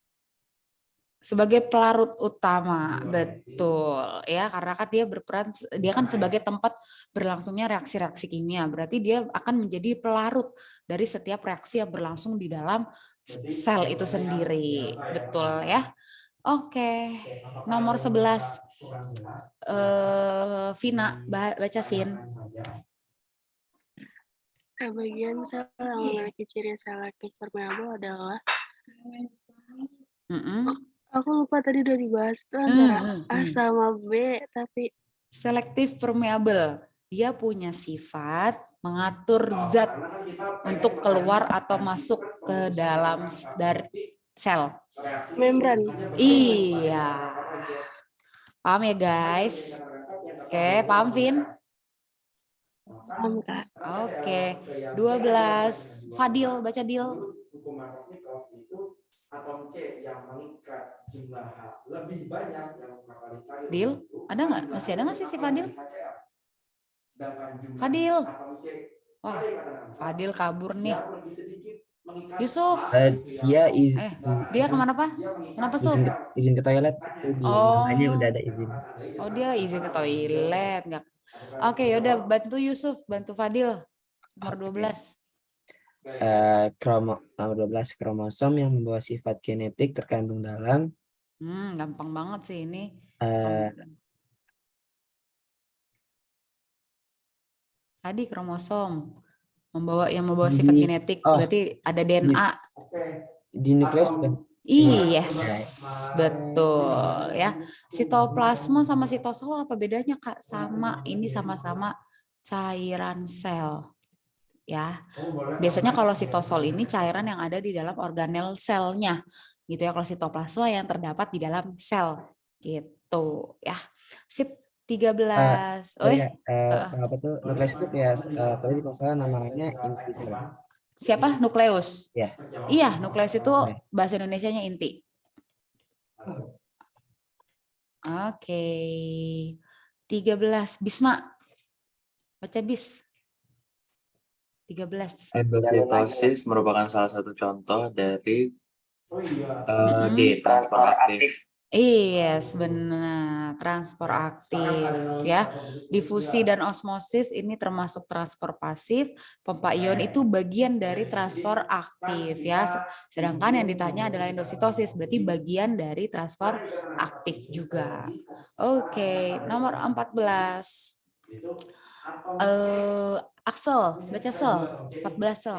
[SPEAKER 1] Sebagai pelarut utama, betul ya, karena kan dia kan sebagai tempat berlangsungnya reaksi-reaksi kimia, berarti dia akan menjadi pelarut dari setiap reaksi yang berlangsung di dalam sel itu sendiri, betul ya. Oke, nomor 11, Vina, baca Vin.
[SPEAKER 3] Bagian sel yang memiliki ciri selektif permeabel adalah aku lupa tadi udah dibahas tuh antara A sama B, tapi
[SPEAKER 1] selektif permeabel. Dia punya sifat mengatur zat untuk keluar atau masuk ke dalam dari sel.
[SPEAKER 3] Membran.
[SPEAKER 1] Iya. Paham ya guys? Oke, paham Vin?
[SPEAKER 3] Paham Kak.
[SPEAKER 1] Oke, 12. Fadil, baca Dil.
[SPEAKER 7] Atom C yang mengikat jumlah H lebih banyak yang kali
[SPEAKER 1] Dil, ada nggak? Masih ada nggak sih si Fadil? Fadil. Wah, Fadil kabur nih. Yusuf. Dia kemana Pak? Kenapa Suf?
[SPEAKER 6] Izin ke toilet. Hanya udah ada izin.
[SPEAKER 1] Oh dia izin ke toilet nggak? Oke, yaudah bantu Yusuf, bantu Fadil. Nomor 12.
[SPEAKER 6] Nomor 12 kromosom yang membawa sifat genetik terkandung dalam
[SPEAKER 1] gampang banget sih ini. Tadi kromosom membawa sifat genetik berarti ada DNA
[SPEAKER 6] di nukleus bukan?
[SPEAKER 1] Yes, betul ya. Sitoplasma sama sitosol apa bedanya Kak? Sama, ini sama-sama cairan sel. Ya, biasanya kalau sitosol ini cairan yang ada di dalam organel selnya, gitu ya. Kalau sitoplasma yang terdapat di dalam sel, gitu ya. Sip, 13.
[SPEAKER 6] Apa tuh nukleus itu ya? Tadi kalau salah namanya inti sel.
[SPEAKER 1] Siapa? Nukleus.
[SPEAKER 6] Ya.
[SPEAKER 1] Iya, nukleus itu bahasa Indonesianya inti. Oke. 13. Bisma. Baca Bis. 13.
[SPEAKER 9] Mitosis merupakan salah satu contoh dari D, transport aktif.
[SPEAKER 1] Yes, benar. transport aktif ya. Difusi dan osmosis ini termasuk transport pasif. Pompa ion itu bagian dari transport aktif ya. Sedangkan yang ditanya adalah endositosis, berarti bagian dari transport aktif juga. Oke, nomor 14. Axel, baca sel. 14 sel.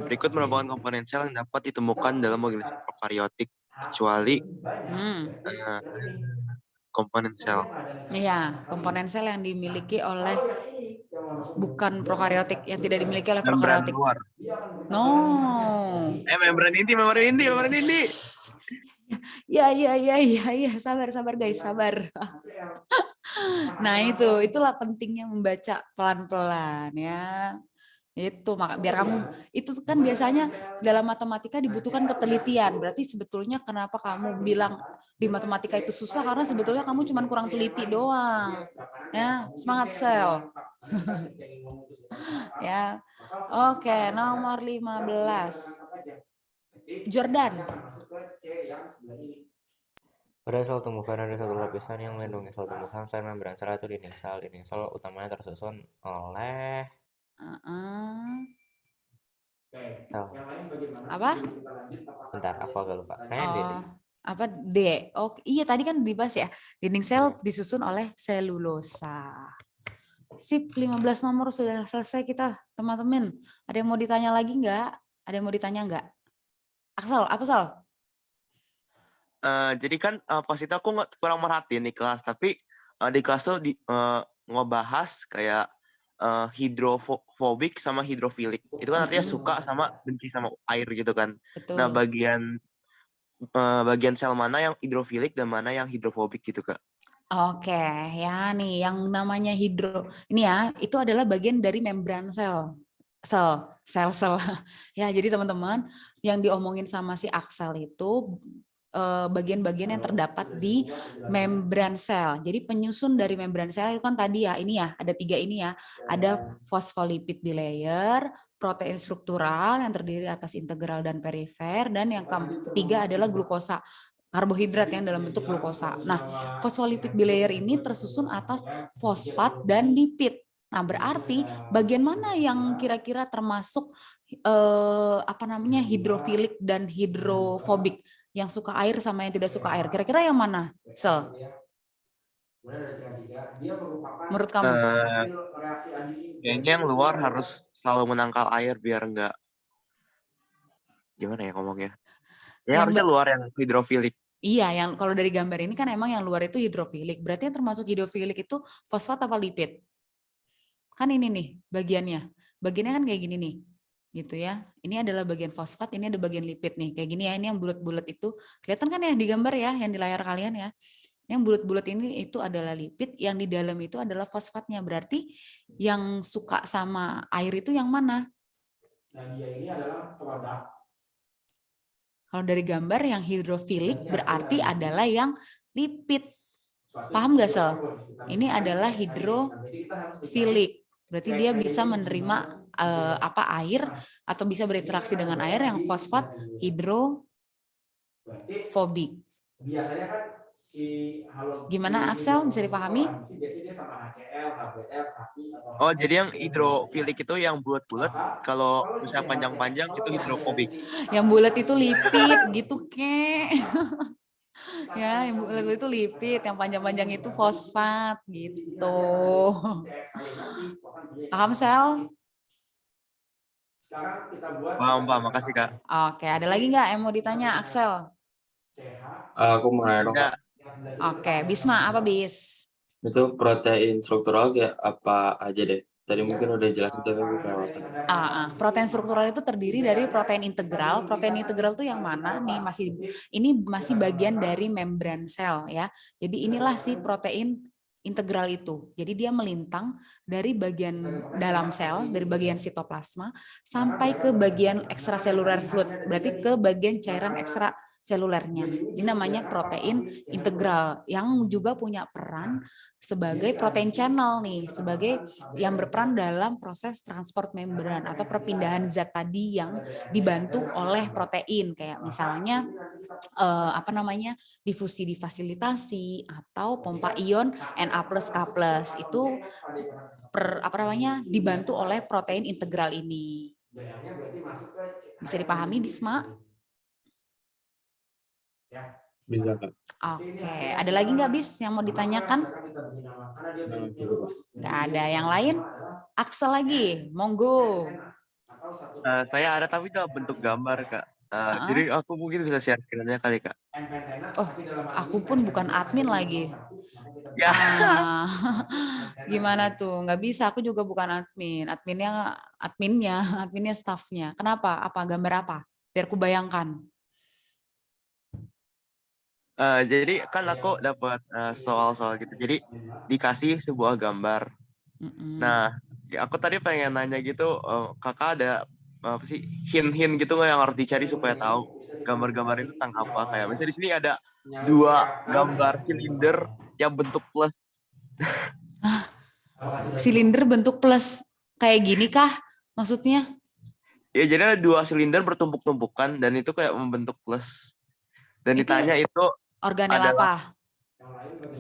[SPEAKER 8] Berikut merupakan komponen sel yang dapat ditemukan dalam organisme prokaryotik kecuali komponen sel.
[SPEAKER 1] Iya, komponen sel yang dimiliki oleh bukan prokaryotik, yang tidak dimiliki oleh
[SPEAKER 8] Membran
[SPEAKER 1] prokaryotik.
[SPEAKER 8] luar.
[SPEAKER 1] No.
[SPEAKER 8] Membran inti.
[SPEAKER 1] Ya, sabar guys, sabar. Nah, itulah pentingnya membaca pelan-pelan ya. Itu biar kamu itu kan biasanya dalam matematika dibutuhkan ketelitian. Berarti sebetulnya kenapa kamu bilang di matematika itu susah karena sebetulnya kamu cuma kurang teliti doang. Ya, semangat sel. Ya. Oke, nomor 15. Jordan.
[SPEAKER 10] Pada sel tumbuhan ada satu lapisan yang melindungi sel tumbuhan selain membran sel itu dinding sel. Dinding sel utamanya tersusun oleh
[SPEAKER 1] Apa?
[SPEAKER 10] Bentar, aku agak lupa. Kayaknya D.
[SPEAKER 1] Apa D? Oh, iya tadi kan dibahas ya. Dinding sel disusun oleh selulosa. Sip, 15 nomor sudah selesai kita, teman-teman. Ada yang mau ditanya lagi nggak? Ada yang mau ditanya nggak? Axel, apa Sal?
[SPEAKER 8] Jadi kan pas itu aku kurang merhatiin di kelas, tapi di kelas tuh ngebahas kayak hidrofobik sama hidrofilik. Itu kan artinya suka sama benci sama air gitu kan.
[SPEAKER 1] Betul.
[SPEAKER 8] Nah, bagian sel mana yang hidrofilik dan mana yang hidrofobik gitu, Kak?
[SPEAKER 1] Oke, ya nih yang namanya ini ya, itu adalah bagian dari membran sel. Sel. Ya, jadi teman-teman yang diomongin sama si Axel itu bagian-bagian yang terdapat di membran sel. Jadi penyusun dari membran sel itu kan tadi ya, ini ya, ada 3 ini ya. Ada fosfolipid bilayer, protein struktural yang terdiri atas integral dan perifer, dan yang ketiga adalah glukosa, karbohidrat yang dalam bentuk glukosa. Nah, fosfolipid bilayer ini tersusun atas fosfat dan lipid. Nah, berarti bagian mana yang kira-kira termasuk hidrofilik dan hidrofobik? Yang suka air sama yang tidak suka air. Kira-kira yang mana, Sel? Menurut kamu?
[SPEAKER 8] Kayaknya yang luar harus selalu menangkal air biar enggak, gimana ya ngomongnya? Ya harusnya luar yang hidrofilik.
[SPEAKER 1] Iya, yang kalau dari gambar ini kan emang yang luar itu hidrofilik. Berarti yang termasuk hidrofilik itu fosfat apa lipid? Kan ini nih bagiannya. Bagiannya kan kayak gini nih. Gitu ya. Ini adalah bagian fosfat, ini ada bagian lipid nih. Kayak gini ya, ini yang bulat-bulat itu. Kelihatan kan ya di gambar ya, yang di layar kalian ya. Yang bulat-bulat ini itu adalah lipid, yang di dalam itu adalah fosfatnya. Berarti yang suka sama air itu yang mana?
[SPEAKER 7] Nah, dia ini adalah produk.
[SPEAKER 1] Kalau dari gambar yang hidrofilik berarti adalah yang lipid. Paham nggak, Sel? Ini adalah hidrofilik. Berarti dia bisa menerima air atau bisa berinteraksi dengan air yang fosfat hidrofobik.
[SPEAKER 7] Biasanya kan
[SPEAKER 1] gimana Axel, bisa dipahami?
[SPEAKER 8] Oh, jadi yang hidrofilik itu yang bulat-bulat, kalau misalnya panjang-panjang itu hidrofobik.
[SPEAKER 1] Yang bulat itu lipid gitu, Kek. Ya, yang bulat itu lipid, yang panjang-panjang itu fosfat gitu. Paham, Sel?
[SPEAKER 8] Paham, makasih, Kak.
[SPEAKER 1] Oke, ada lagi nggak yang mau ditanya, Axel?
[SPEAKER 9] Aku mau nanya dong, Kak.
[SPEAKER 1] Oke, Bisma, apa Bis?
[SPEAKER 9] Itu protein struktural kayak apa aja deh? Tadi mungkin udah jelasin tapi aku kelewatan.
[SPEAKER 1] Protein struktural itu terdiri dari protein integral. Protein integral itu yang mana? Nih ini masih bagian dari membran sel ya. Jadi inilah si protein integral itu. Jadi dia melintang dari bagian dalam sel, dari bagian sitoplasma sampai ke bagian ekstraseluler fluid. Berarti ke bagian cairan ekstraselulernya. Ini namanya protein integral yang juga punya peran sebagai protein channel nih, sebagai yang berperan dalam proses transport membran atau perpindahan zat tadi yang dibantu oleh protein. Kayak misalnya difusi difasilitasi atau pompa ion Na+, K+. Itu dibantu oleh protein integral ini. Bisa dipahami, Bisma?
[SPEAKER 9] Bisa, Kak.
[SPEAKER 1] Oke, ada lagi nggak, Bis, yang mau ditanyakan? Nggak ada. Yang lain? Axel lagi, monggo.
[SPEAKER 8] Saya ada tapi dalam bentuk gambar, Kak. Jadi aku mungkin bisa share screen-nya kali, Kak.
[SPEAKER 1] Oh, aku pun bukan admin lagi.
[SPEAKER 8] Ya.
[SPEAKER 1] Gimana tuh? Nggak bisa, aku juga bukan admin. Adminnya staffnya. Kenapa? Apa gambar apa? Biar ku bayangkan.
[SPEAKER 8] Jadi kan aku dapat soal-soal gitu. Jadi dikasih sebuah gambar. Nah, aku tadi pengen nanya gitu, kakak ada apa sih hint-hint gitu nggak yang harus dicari supaya tahu gambar-gambar itu tentang apa? Kayak misalnya di sini ada 2 gambar silinder yang bentuk plus.
[SPEAKER 1] Silinder bentuk plus kayak gini kah? Maksudnya?
[SPEAKER 8] Ya jadi ada 2 silinder bertumpuk-tumpukan dan itu kayak membentuk plus. Dan
[SPEAKER 1] Itu
[SPEAKER 8] ditanya itu
[SPEAKER 1] organel
[SPEAKER 8] adalah,
[SPEAKER 1] apa?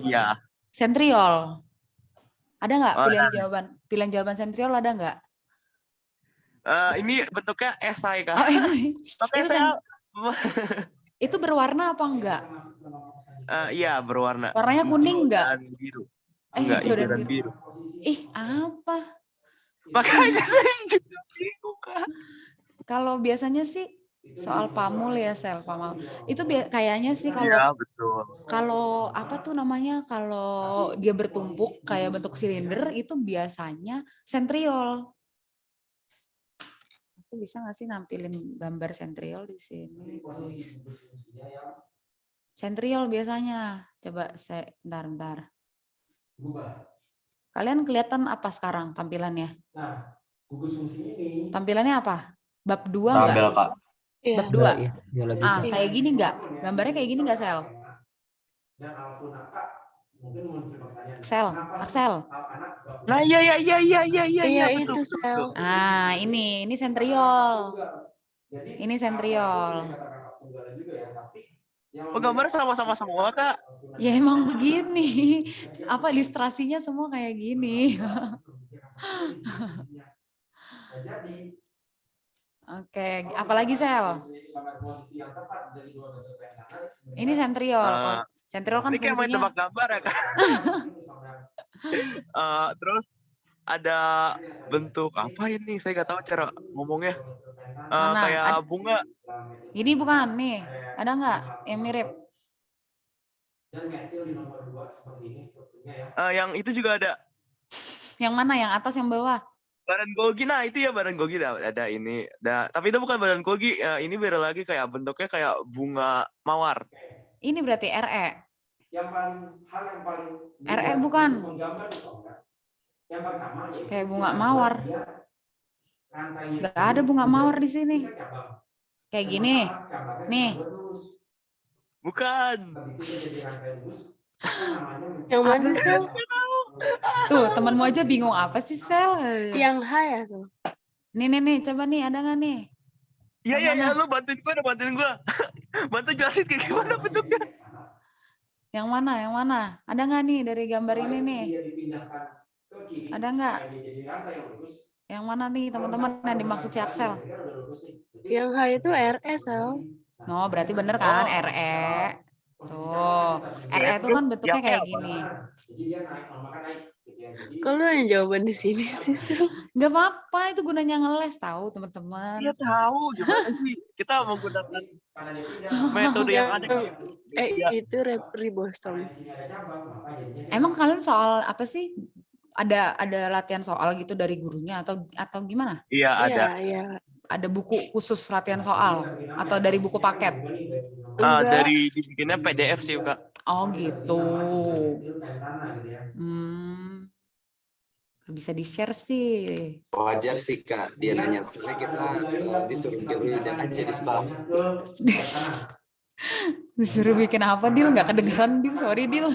[SPEAKER 8] Iya.
[SPEAKER 1] Sentriol. Ada nggak
[SPEAKER 8] Oh,
[SPEAKER 1] pilihan jawaban? Pilihan jawaban sentriol ada nggak?
[SPEAKER 8] Ini bentuknya esai, Kak.
[SPEAKER 1] Oh, ini.
[SPEAKER 8] Makanya
[SPEAKER 1] Itu,
[SPEAKER 8] saya
[SPEAKER 1] itu berwarna apa enggak?
[SPEAKER 8] Iya, berwarna.
[SPEAKER 1] Warnanya kuning enggak?
[SPEAKER 8] Dan biru. Enggak, hijau dan biru.
[SPEAKER 1] Apa?
[SPEAKER 8] Makanya saya juga bingung, Kak.
[SPEAKER 1] Kalau biasanya sih soal pamul ya, Sel, pamul. Itu kayaknya sih kalau
[SPEAKER 8] Iya, betul.
[SPEAKER 1] Kalau apa tuh namanya? Kalau dia bertumpuk kayak bentuk silinder itu biasanya sentriol. Aku bisa nggak sih nampilin gambar sentriol di sini? Sentriol biasanya. Coba saya bentar. Kalian kelihatan apa sekarang tampilannya? Tampilannya apa? Bab 2 enggak?
[SPEAKER 9] Tabel, Kak.
[SPEAKER 1] Bab 2. Kayak gini enggak? Gambarnya kayak gini enggak, Sel? Axel.
[SPEAKER 8] Nah, iya
[SPEAKER 3] Itu
[SPEAKER 8] betul.
[SPEAKER 3] Sel.
[SPEAKER 1] Ah, ini sentriol. Ini sentriol.
[SPEAKER 8] Oh, gambarnya sama-sama semua, Kak.
[SPEAKER 1] Ya emang begini. Apa ilustrasinya semua kayak gini. Oke, apalagi Sel? Ini sentriol. Sentriol kan
[SPEAKER 8] ini kayak main
[SPEAKER 1] fungsinya.
[SPEAKER 8] tebak gambar ya, Kak. Terus ada bentuk apa ini? Saya nggak tahu cara ngomongnya.
[SPEAKER 1] Mana?
[SPEAKER 8] Kayak bunga.
[SPEAKER 1] Ini bukan nih. Ada nggak yang mirip?
[SPEAKER 8] Yang itu juga ada.
[SPEAKER 1] Yang mana? Yang atas, yang bawah?
[SPEAKER 8] Badan Golgi, nah itu ya badan Golgi ada ini. Tapi itu bukan badan Golgi. Ini beda lagi, kayak bentuknya kayak bunga mawar.
[SPEAKER 1] Ini berarti RE.
[SPEAKER 7] Yang paling
[SPEAKER 1] RE bukan. Kayak bunga mawar. Gak ada bunga mawar di sini. Kayak gini. Nih.
[SPEAKER 8] Bukan.
[SPEAKER 3] Yang mana, Sel?
[SPEAKER 1] Tuh, temanmu aja bingung apa sih, Sel?
[SPEAKER 3] Yang H ya tuh.
[SPEAKER 1] Nih, coba nih, ada nggak nih?
[SPEAKER 8] Iya, lu bantuin gue. Bantu jelasin kayak gimana bentuknya.
[SPEAKER 1] Yang mana? Ada nggak nih dari gambar ini nih? Ada nggak? Yang mana nih teman-teman yang dimaksud si Axel?
[SPEAKER 3] Yang H itu RE, Sel.
[SPEAKER 1] Oh, berarti bener kan? RE. Tuh, RE itu kan bentuknya kayak gini.
[SPEAKER 3] Kalau yang jawaban di sini sih, Sel.
[SPEAKER 1] Nggak apa-apa, itu gunanya ngeles tahu teman-teman.
[SPEAKER 8] Iya tahu, gimana sih? Kita menggunakan metode yang ada.
[SPEAKER 3] Itu ribosom.
[SPEAKER 1] Emang kalian soal apa sih? Ada latihan soal gitu dari gurunya atau gimana?
[SPEAKER 8] Iya, ada.
[SPEAKER 3] Iya.
[SPEAKER 1] Ada buku khusus latihan soal atau dari buku paket?
[SPEAKER 8] Dari dibikinnya PDF sih, Kak.
[SPEAKER 1] Oh gitu. Bisa di-share sih.
[SPEAKER 5] Wajar sih, Kak. Dia nanya soalnya kita disuruh bikin aja di sekolah.
[SPEAKER 1] Disuruh bikin apa, Dil? Nggak kedengeran, Dil. Sorry, Dil.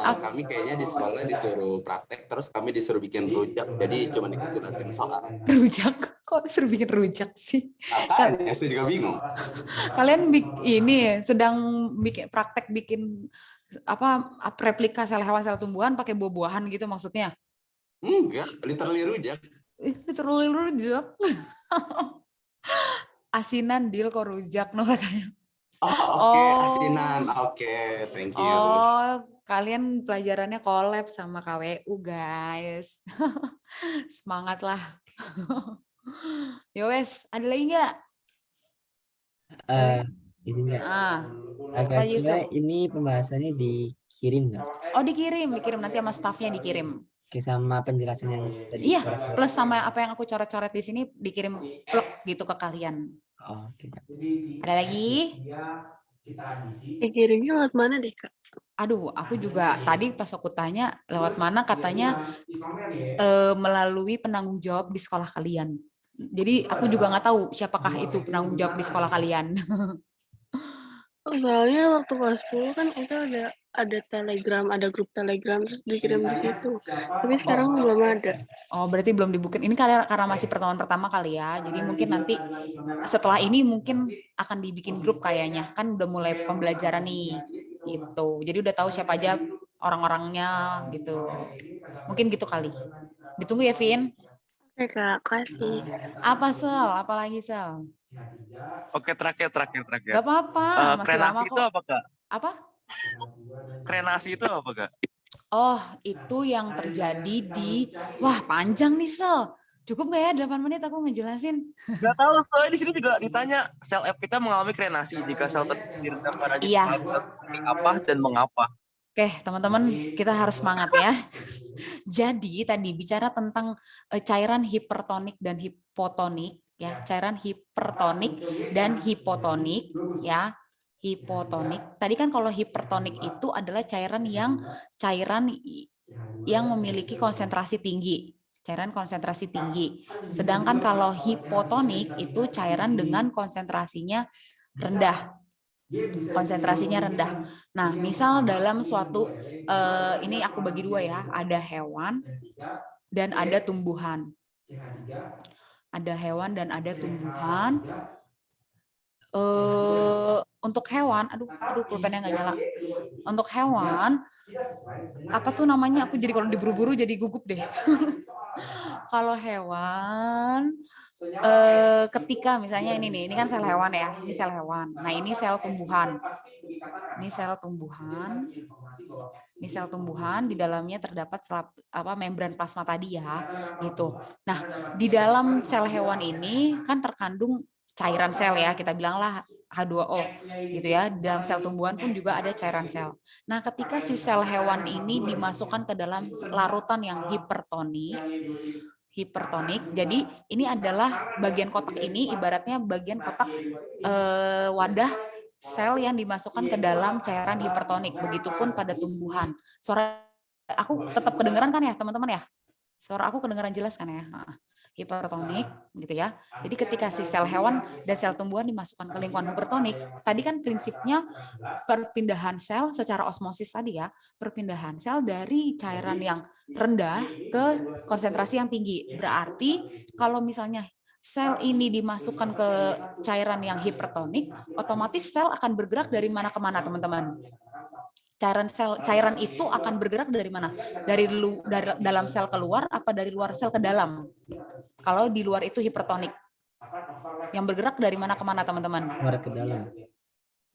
[SPEAKER 5] Kami kayaknya di sekolah disuruh praktek, terus kami disuruh bikin rujak, jadi cuma dikasih latihan soal.
[SPEAKER 1] Rujak? Kok Kok suruh bikin rujak sih?
[SPEAKER 5] Apaan? Saya juga bingung.
[SPEAKER 1] Kalian ini sedang bikin praktek bikin apa replika sel hewan sel tumbuhan pakai buah-buahan gitu maksudnya?
[SPEAKER 5] Enggak, literally rujak.
[SPEAKER 1] Literally rujak. Asinan deal kok rujak no katanya.
[SPEAKER 5] Oke, asinan. Oke, thank you.
[SPEAKER 1] Oh, kalian pelajarannya collab sama KWU guys. Semangat lah. Yowes, ada lagi nggak?
[SPEAKER 6] Ini enggak.
[SPEAKER 1] Pak Yusuf.
[SPEAKER 6] Kira-kira ini pembahasannya dikirim nggak?
[SPEAKER 1] Oh dikirim nanti sama staffnya dikirim.
[SPEAKER 6] Oke, sama penjelasan yang tadi.
[SPEAKER 1] Iya, plus sama apa yang aku coret-coret di sini dikirim plug gitu ke kalian.
[SPEAKER 6] Oh, oke.
[SPEAKER 1] Ada lagi?
[SPEAKER 3] Kirimnya lewat mana deh, Kak?
[SPEAKER 1] Aduh, aku juga tadi pas aku tanya lewat mana katanya melalui penanggung jawab di sekolah kalian. Jadi aku juga nggak tahu siapakah itu penanggung jawab di sekolah kalian.
[SPEAKER 3] Oh, soalnya waktu kelas 10 kan itu ada Telegram, ada grup Telegram terus dikirim di situ. Tapi sekarang belum ada.
[SPEAKER 1] Oh, berarti belum dibukin. Ini karena masih pertemuan pertama kali ya. Jadi mungkin nanti setelah ini mungkin akan dibikin grup kayaknya. Kan udah mulai pembelajaran nih. Gitu. Jadi udah tahu siapa aja orang-orangnya gitu. Mungkin gitu kali. Ditunggu ya, Vin.
[SPEAKER 3] Oke, Kak, kasih.
[SPEAKER 1] Apa Sel? Apa lagi Sel?
[SPEAKER 8] Oke, terakhir.
[SPEAKER 1] Gak apa-apa, masih lama kok.
[SPEAKER 8] Krenasi itu apa, Kak?
[SPEAKER 1] Apa?
[SPEAKER 8] Krenasi itu apa, Kak?
[SPEAKER 1] Oh, itu yang terjadi di... Wah, panjang nih, Sel. Cukup nggak ya 8 menit aku ngejelasin?
[SPEAKER 8] Nggak tahu, soalnya di sini juga ditanya sel F kita mengalami krenasi jika sel terjadi pada apa dan mengapa.
[SPEAKER 1] Oke, teman-teman, kita harus semangat ya. Jadi tadi bicara tentang cairan hipertonik dan hipotonik, ya, cairan hipertonik dan hipotonik, ya, hipotonik. Tadi kan kalau hipertonik itu adalah cairan yang memiliki konsentrasi tinggi, cairan konsentrasi tinggi. Sedangkan kalau hipotonik itu cairan dengan konsentrasinya rendah. Konsentrasinya rendah. Nah, misal dalam suatu ini aku bagi dua ya, ada hewan dan ada tumbuhan. Ada hewan dan ada tumbuhan. Untuk hewan, aduh pulpennya nggak nyala. Untuk hewan, apa tuh namanya? Aku jadi kalau diburu-buru jadi gugup deh. Kalau hewan, ketika misalnya ini kan sel hewan ya, ini sel hewan. Nah ini sel tumbuhan. Ini sel tumbuhan. Ini sel tumbuhan, di dalamnya terdapat membran plasma tadi ya, gitu. Nah di dalam sel hewan ini kan terkandung cairan sel ya, kita bilanglah H2O gitu ya. Di dalam sel tumbuhan pun juga ada cairan sel. Nah, ketika si sel hewan ini dimasukkan ke dalam larutan yang hipertonik. Jadi ini adalah bagian kotak ini ibaratnya bagian kotak wadah sel yang dimasukkan ke dalam cairan hipertonik. Begitupun pada tumbuhan. Suara aku tetap kedengeran kan ya, teman-teman ya? Suara aku kedengeran jelas kan ya? Hipertonik gitu ya. Jadi ketika si sel hewan dan sel tumbuhan dimasukkan ke lingkungan hipertonik, tadi kan prinsipnya perpindahan sel secara osmosis tadi ya, perpindahan sel dari cairan yang rendah ke konsentrasi yang tinggi. Berarti kalau misalnya sel ini dimasukkan ke cairan yang hipertonik, otomatis sel akan bergerak dari mana ke mana, teman-teman? Cairan itu akan bergerak dari mana? Dari dalam sel keluar apa dari luar sel ke dalam? Kalau di luar itu hipertonik. Yang bergerak dari mana ke mana, teman-teman?
[SPEAKER 6] Luar ke dalam.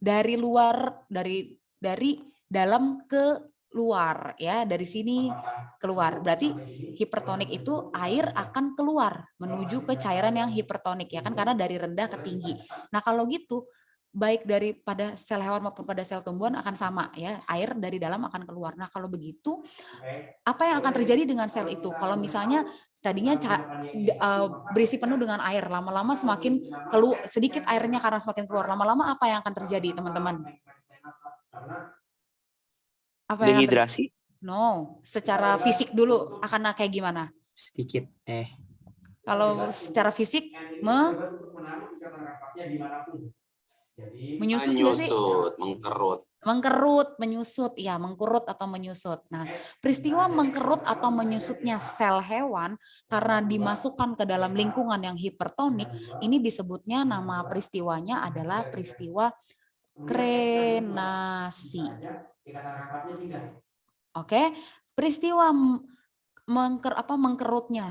[SPEAKER 1] Dari luar, dari dalam ke luar ya, dari sini keluar. Berarti hipertonik itu air akan keluar menuju ke cairan yang hipertonik ya kan, karena dari rendah ke tinggi. Nah, kalau gitu baik daripada sel hewan maupun pada sel tumbuhan akan sama ya, air dari dalam akan keluar. Nah kalau begitu apa yang akan terjadi dengan sel itu? Kalau misalnya tadinya berisi penuh dengan air, lama-lama semakin sedikit airnya karena semakin keluar, lama-lama apa yang akan terjadi teman-teman?
[SPEAKER 10] Dehidrasi?
[SPEAKER 1] No, secara fisik dulu akan kayak gimana?
[SPEAKER 6] Sedikit
[SPEAKER 1] Kalau secara fisik menyusut,
[SPEAKER 5] mengkerut.
[SPEAKER 1] Mengkerut, menyusut, ya mengkurut atau menyusut. Nah, peristiwa mengkerut atau menyusutnya sel hewan karena dimasukkan ke dalam lingkungan yang hipertonik, ini disebutnya nama peristiwanya adalah peristiwa krenasi. Oke, peristiwa mengkerutnya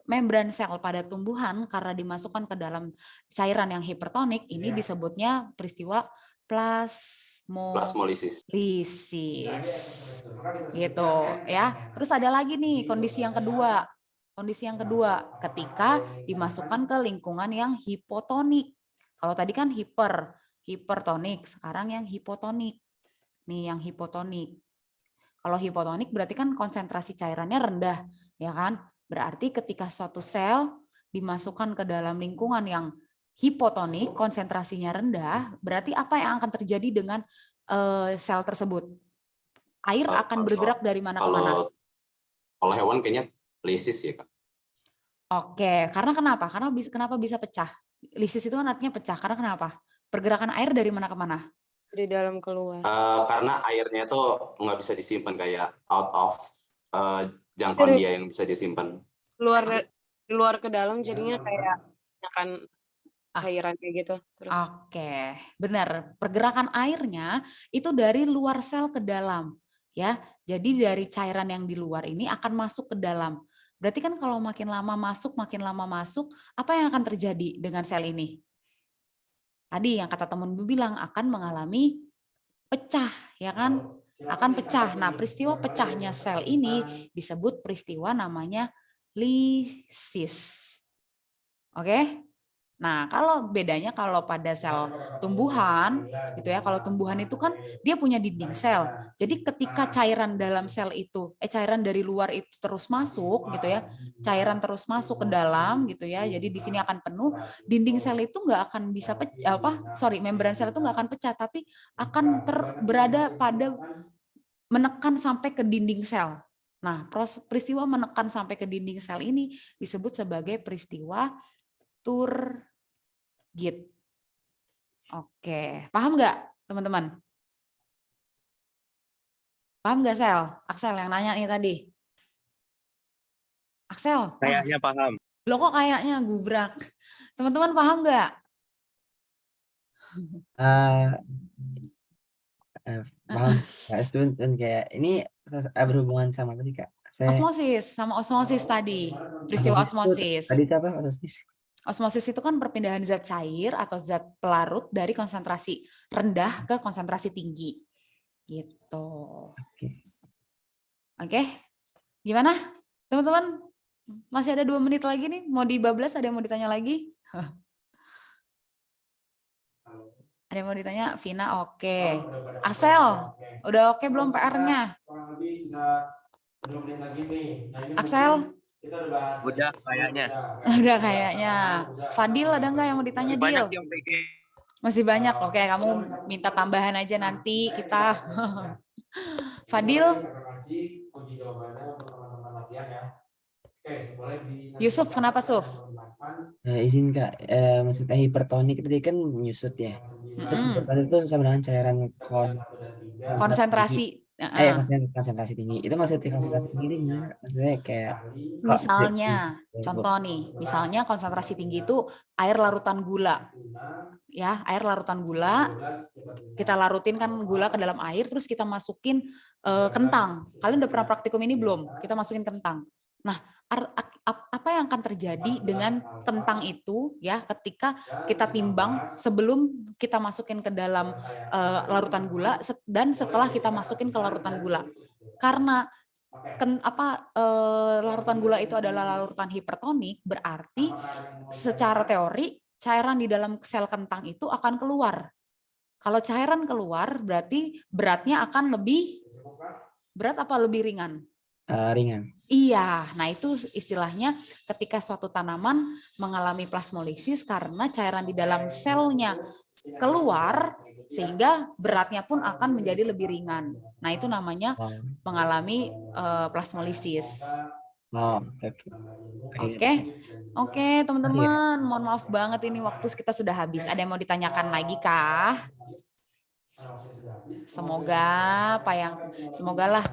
[SPEAKER 1] membran sel pada tumbuhan karena dimasukkan ke dalam cairan yang hipertonik, ini disebutnya peristiwa plasmolisis gitu ya. Terus ada lagi nih kondisi yang kedua. Kondisi yang kedua ketika dimasukkan ke lingkungan yang hipotonik. Kalau tadi kan hipertonik, sekarang yang hipotonik. Nih yang hipotonik. Kalau hipotonik berarti kan konsentrasi cairannya rendah, ya kan? Berarti ketika suatu sel dimasukkan ke dalam lingkungan yang hipotonik, konsentrasinya rendah, berarti apa yang akan terjadi dengan sel tersebut? Air akan bergerak dari mana ke mana?
[SPEAKER 5] Kalau hewan kayaknya lisis ya, Kak.
[SPEAKER 1] Oke, karena kenapa? Kenapa bisa pecah? Lisis itu kan artinya pecah, karena kenapa? Pergerakan air dari mana ke mana?
[SPEAKER 2] Dari dalam keluar.
[SPEAKER 5] Karena airnya itu nggak bisa disimpan kayak out of jangkauan dia yang bisa disimpan.
[SPEAKER 2] Keluar ke dalam jadinya kayak akan cairan kayak gitu. Terus.
[SPEAKER 1] Oke, benar. Pergerakan airnya itu dari luar sel ke dalam, ya. Jadi dari cairan yang di luar ini akan masuk ke dalam. Berarti kan kalau makin lama masuk, apa yang akan terjadi dengan sel ini? Tadi yang kata temen bilang akan mengalami pecah, ya kan? Akan pecah. Nah, peristiwa pecahnya sel ini disebut peristiwa namanya lisis. Oke? Nah, kalau bedanya kalau pada sel tumbuhan gitu ya, kalau tumbuhan itu kan dia punya dinding sel. Jadi ketika cairan dalam sel itu cairan dari luar itu terus masuk gitu ya, cairan terus masuk ke dalam gitu ya. Jadi di sini akan penuh, dinding sel itu nggak akan bisa membran sel itu nggak akan pecah, tapi akan berada pada menekan sampai ke dinding sel. Nah, peristiwa menekan sampai ke dinding sel ini disebut sebagai peristiwa Turgid. Oke, paham nggak teman-teman? Paham nggak Sel? Axel yang nanya nih tadi. Axel?
[SPEAKER 8] Kayaknya paham.
[SPEAKER 1] Loh kok kayaknya gubrak? Teman-teman paham nggak?
[SPEAKER 6] Paham. Dan kayak ini berhubungan sama apa sih Kak?
[SPEAKER 1] Osmosis tadi. Peristiwa osmosis.
[SPEAKER 6] Tadi apa osmosis?
[SPEAKER 1] Osmosis itu kan perpindahan zat cair atau zat pelarut dari konsentrasi rendah ke konsentrasi tinggi. Gitu. Oke. Gimana? Teman-teman, masih ada 2 menit lagi nih. Mau dibablas, ada yang mau ditanya lagi? Ada yang mau ditanya? Vina, oke. Axel, udah oke belum PR-nya? Axel?
[SPEAKER 8] Udah kayaknya.
[SPEAKER 1] Udah kayaknya. Fadil ada nggak yang mau ditanya, Dil?
[SPEAKER 8] Banyak yang PG.
[SPEAKER 1] Masih banyak. Oke, kamu minta tambahan aja nanti kita. Fadil? Yusuf, kenapa Suf?
[SPEAKER 6] Izin Kak, maksudnya hipertonik tadi kan menyusut ya. Terus hipertonik itu sama dengan cairan konsentrasi tinggi. Itu maksudnya konsentrasi tinggi gimana? Maksudnya kayak
[SPEAKER 1] misalnya, contoh nih, misalnya konsentrasi tinggi itu air larutan gula. Ya, air larutan gula. Kita larutin kan gula ke dalam air, terus kita masukin kentang. Kalian udah pernah praktikum ini belum? Kita masukin kentang. Nah, apa yang akan terjadi dengan kentang itu ya ketika kita timbang sebelum kita masukin ke dalam larutan gula dan setelah kita masukin ke larutan gula? Karena larutan gula itu adalah larutan hipertonik, berarti secara teori cairan di dalam sel kentang itu akan keluar. Kalau cairan keluar berarti beratnya akan lebih berat apa lebih ringan?
[SPEAKER 6] Ringan.
[SPEAKER 1] Iya, nah itu istilahnya ketika suatu tanaman mengalami plasmolisis karena cairan di dalam selnya keluar sehingga beratnya pun akan menjadi lebih ringan. Nah itu namanya mengalami plasmolisis. Oke, teman-teman, mohon maaf banget ini waktu kita sudah habis. Ada yang mau ditanyakan lagi kah? Semoga semogalah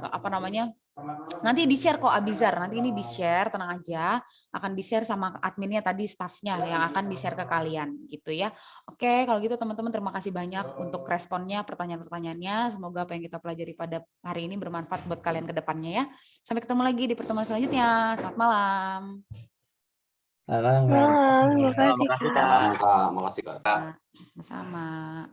[SPEAKER 1] nanti di-share kok Abizar, nanti ini di-share, tenang aja, akan di-share sama adminnya tadi, staffnya yang akan di-share ke kalian gitu ya. Oke, kalau gitu teman-teman terima kasih banyak untuk responnya, pertanyaan-pertanyaannya. Semoga apa yang kita pelajari pada hari ini bermanfaat buat kalian ke depannya ya. Sampai ketemu lagi di pertemuan selanjutnya. Selamat malam.
[SPEAKER 3] Malam, makasih
[SPEAKER 5] Makasih Kak. Makasih Kak.
[SPEAKER 1] Sama-sama.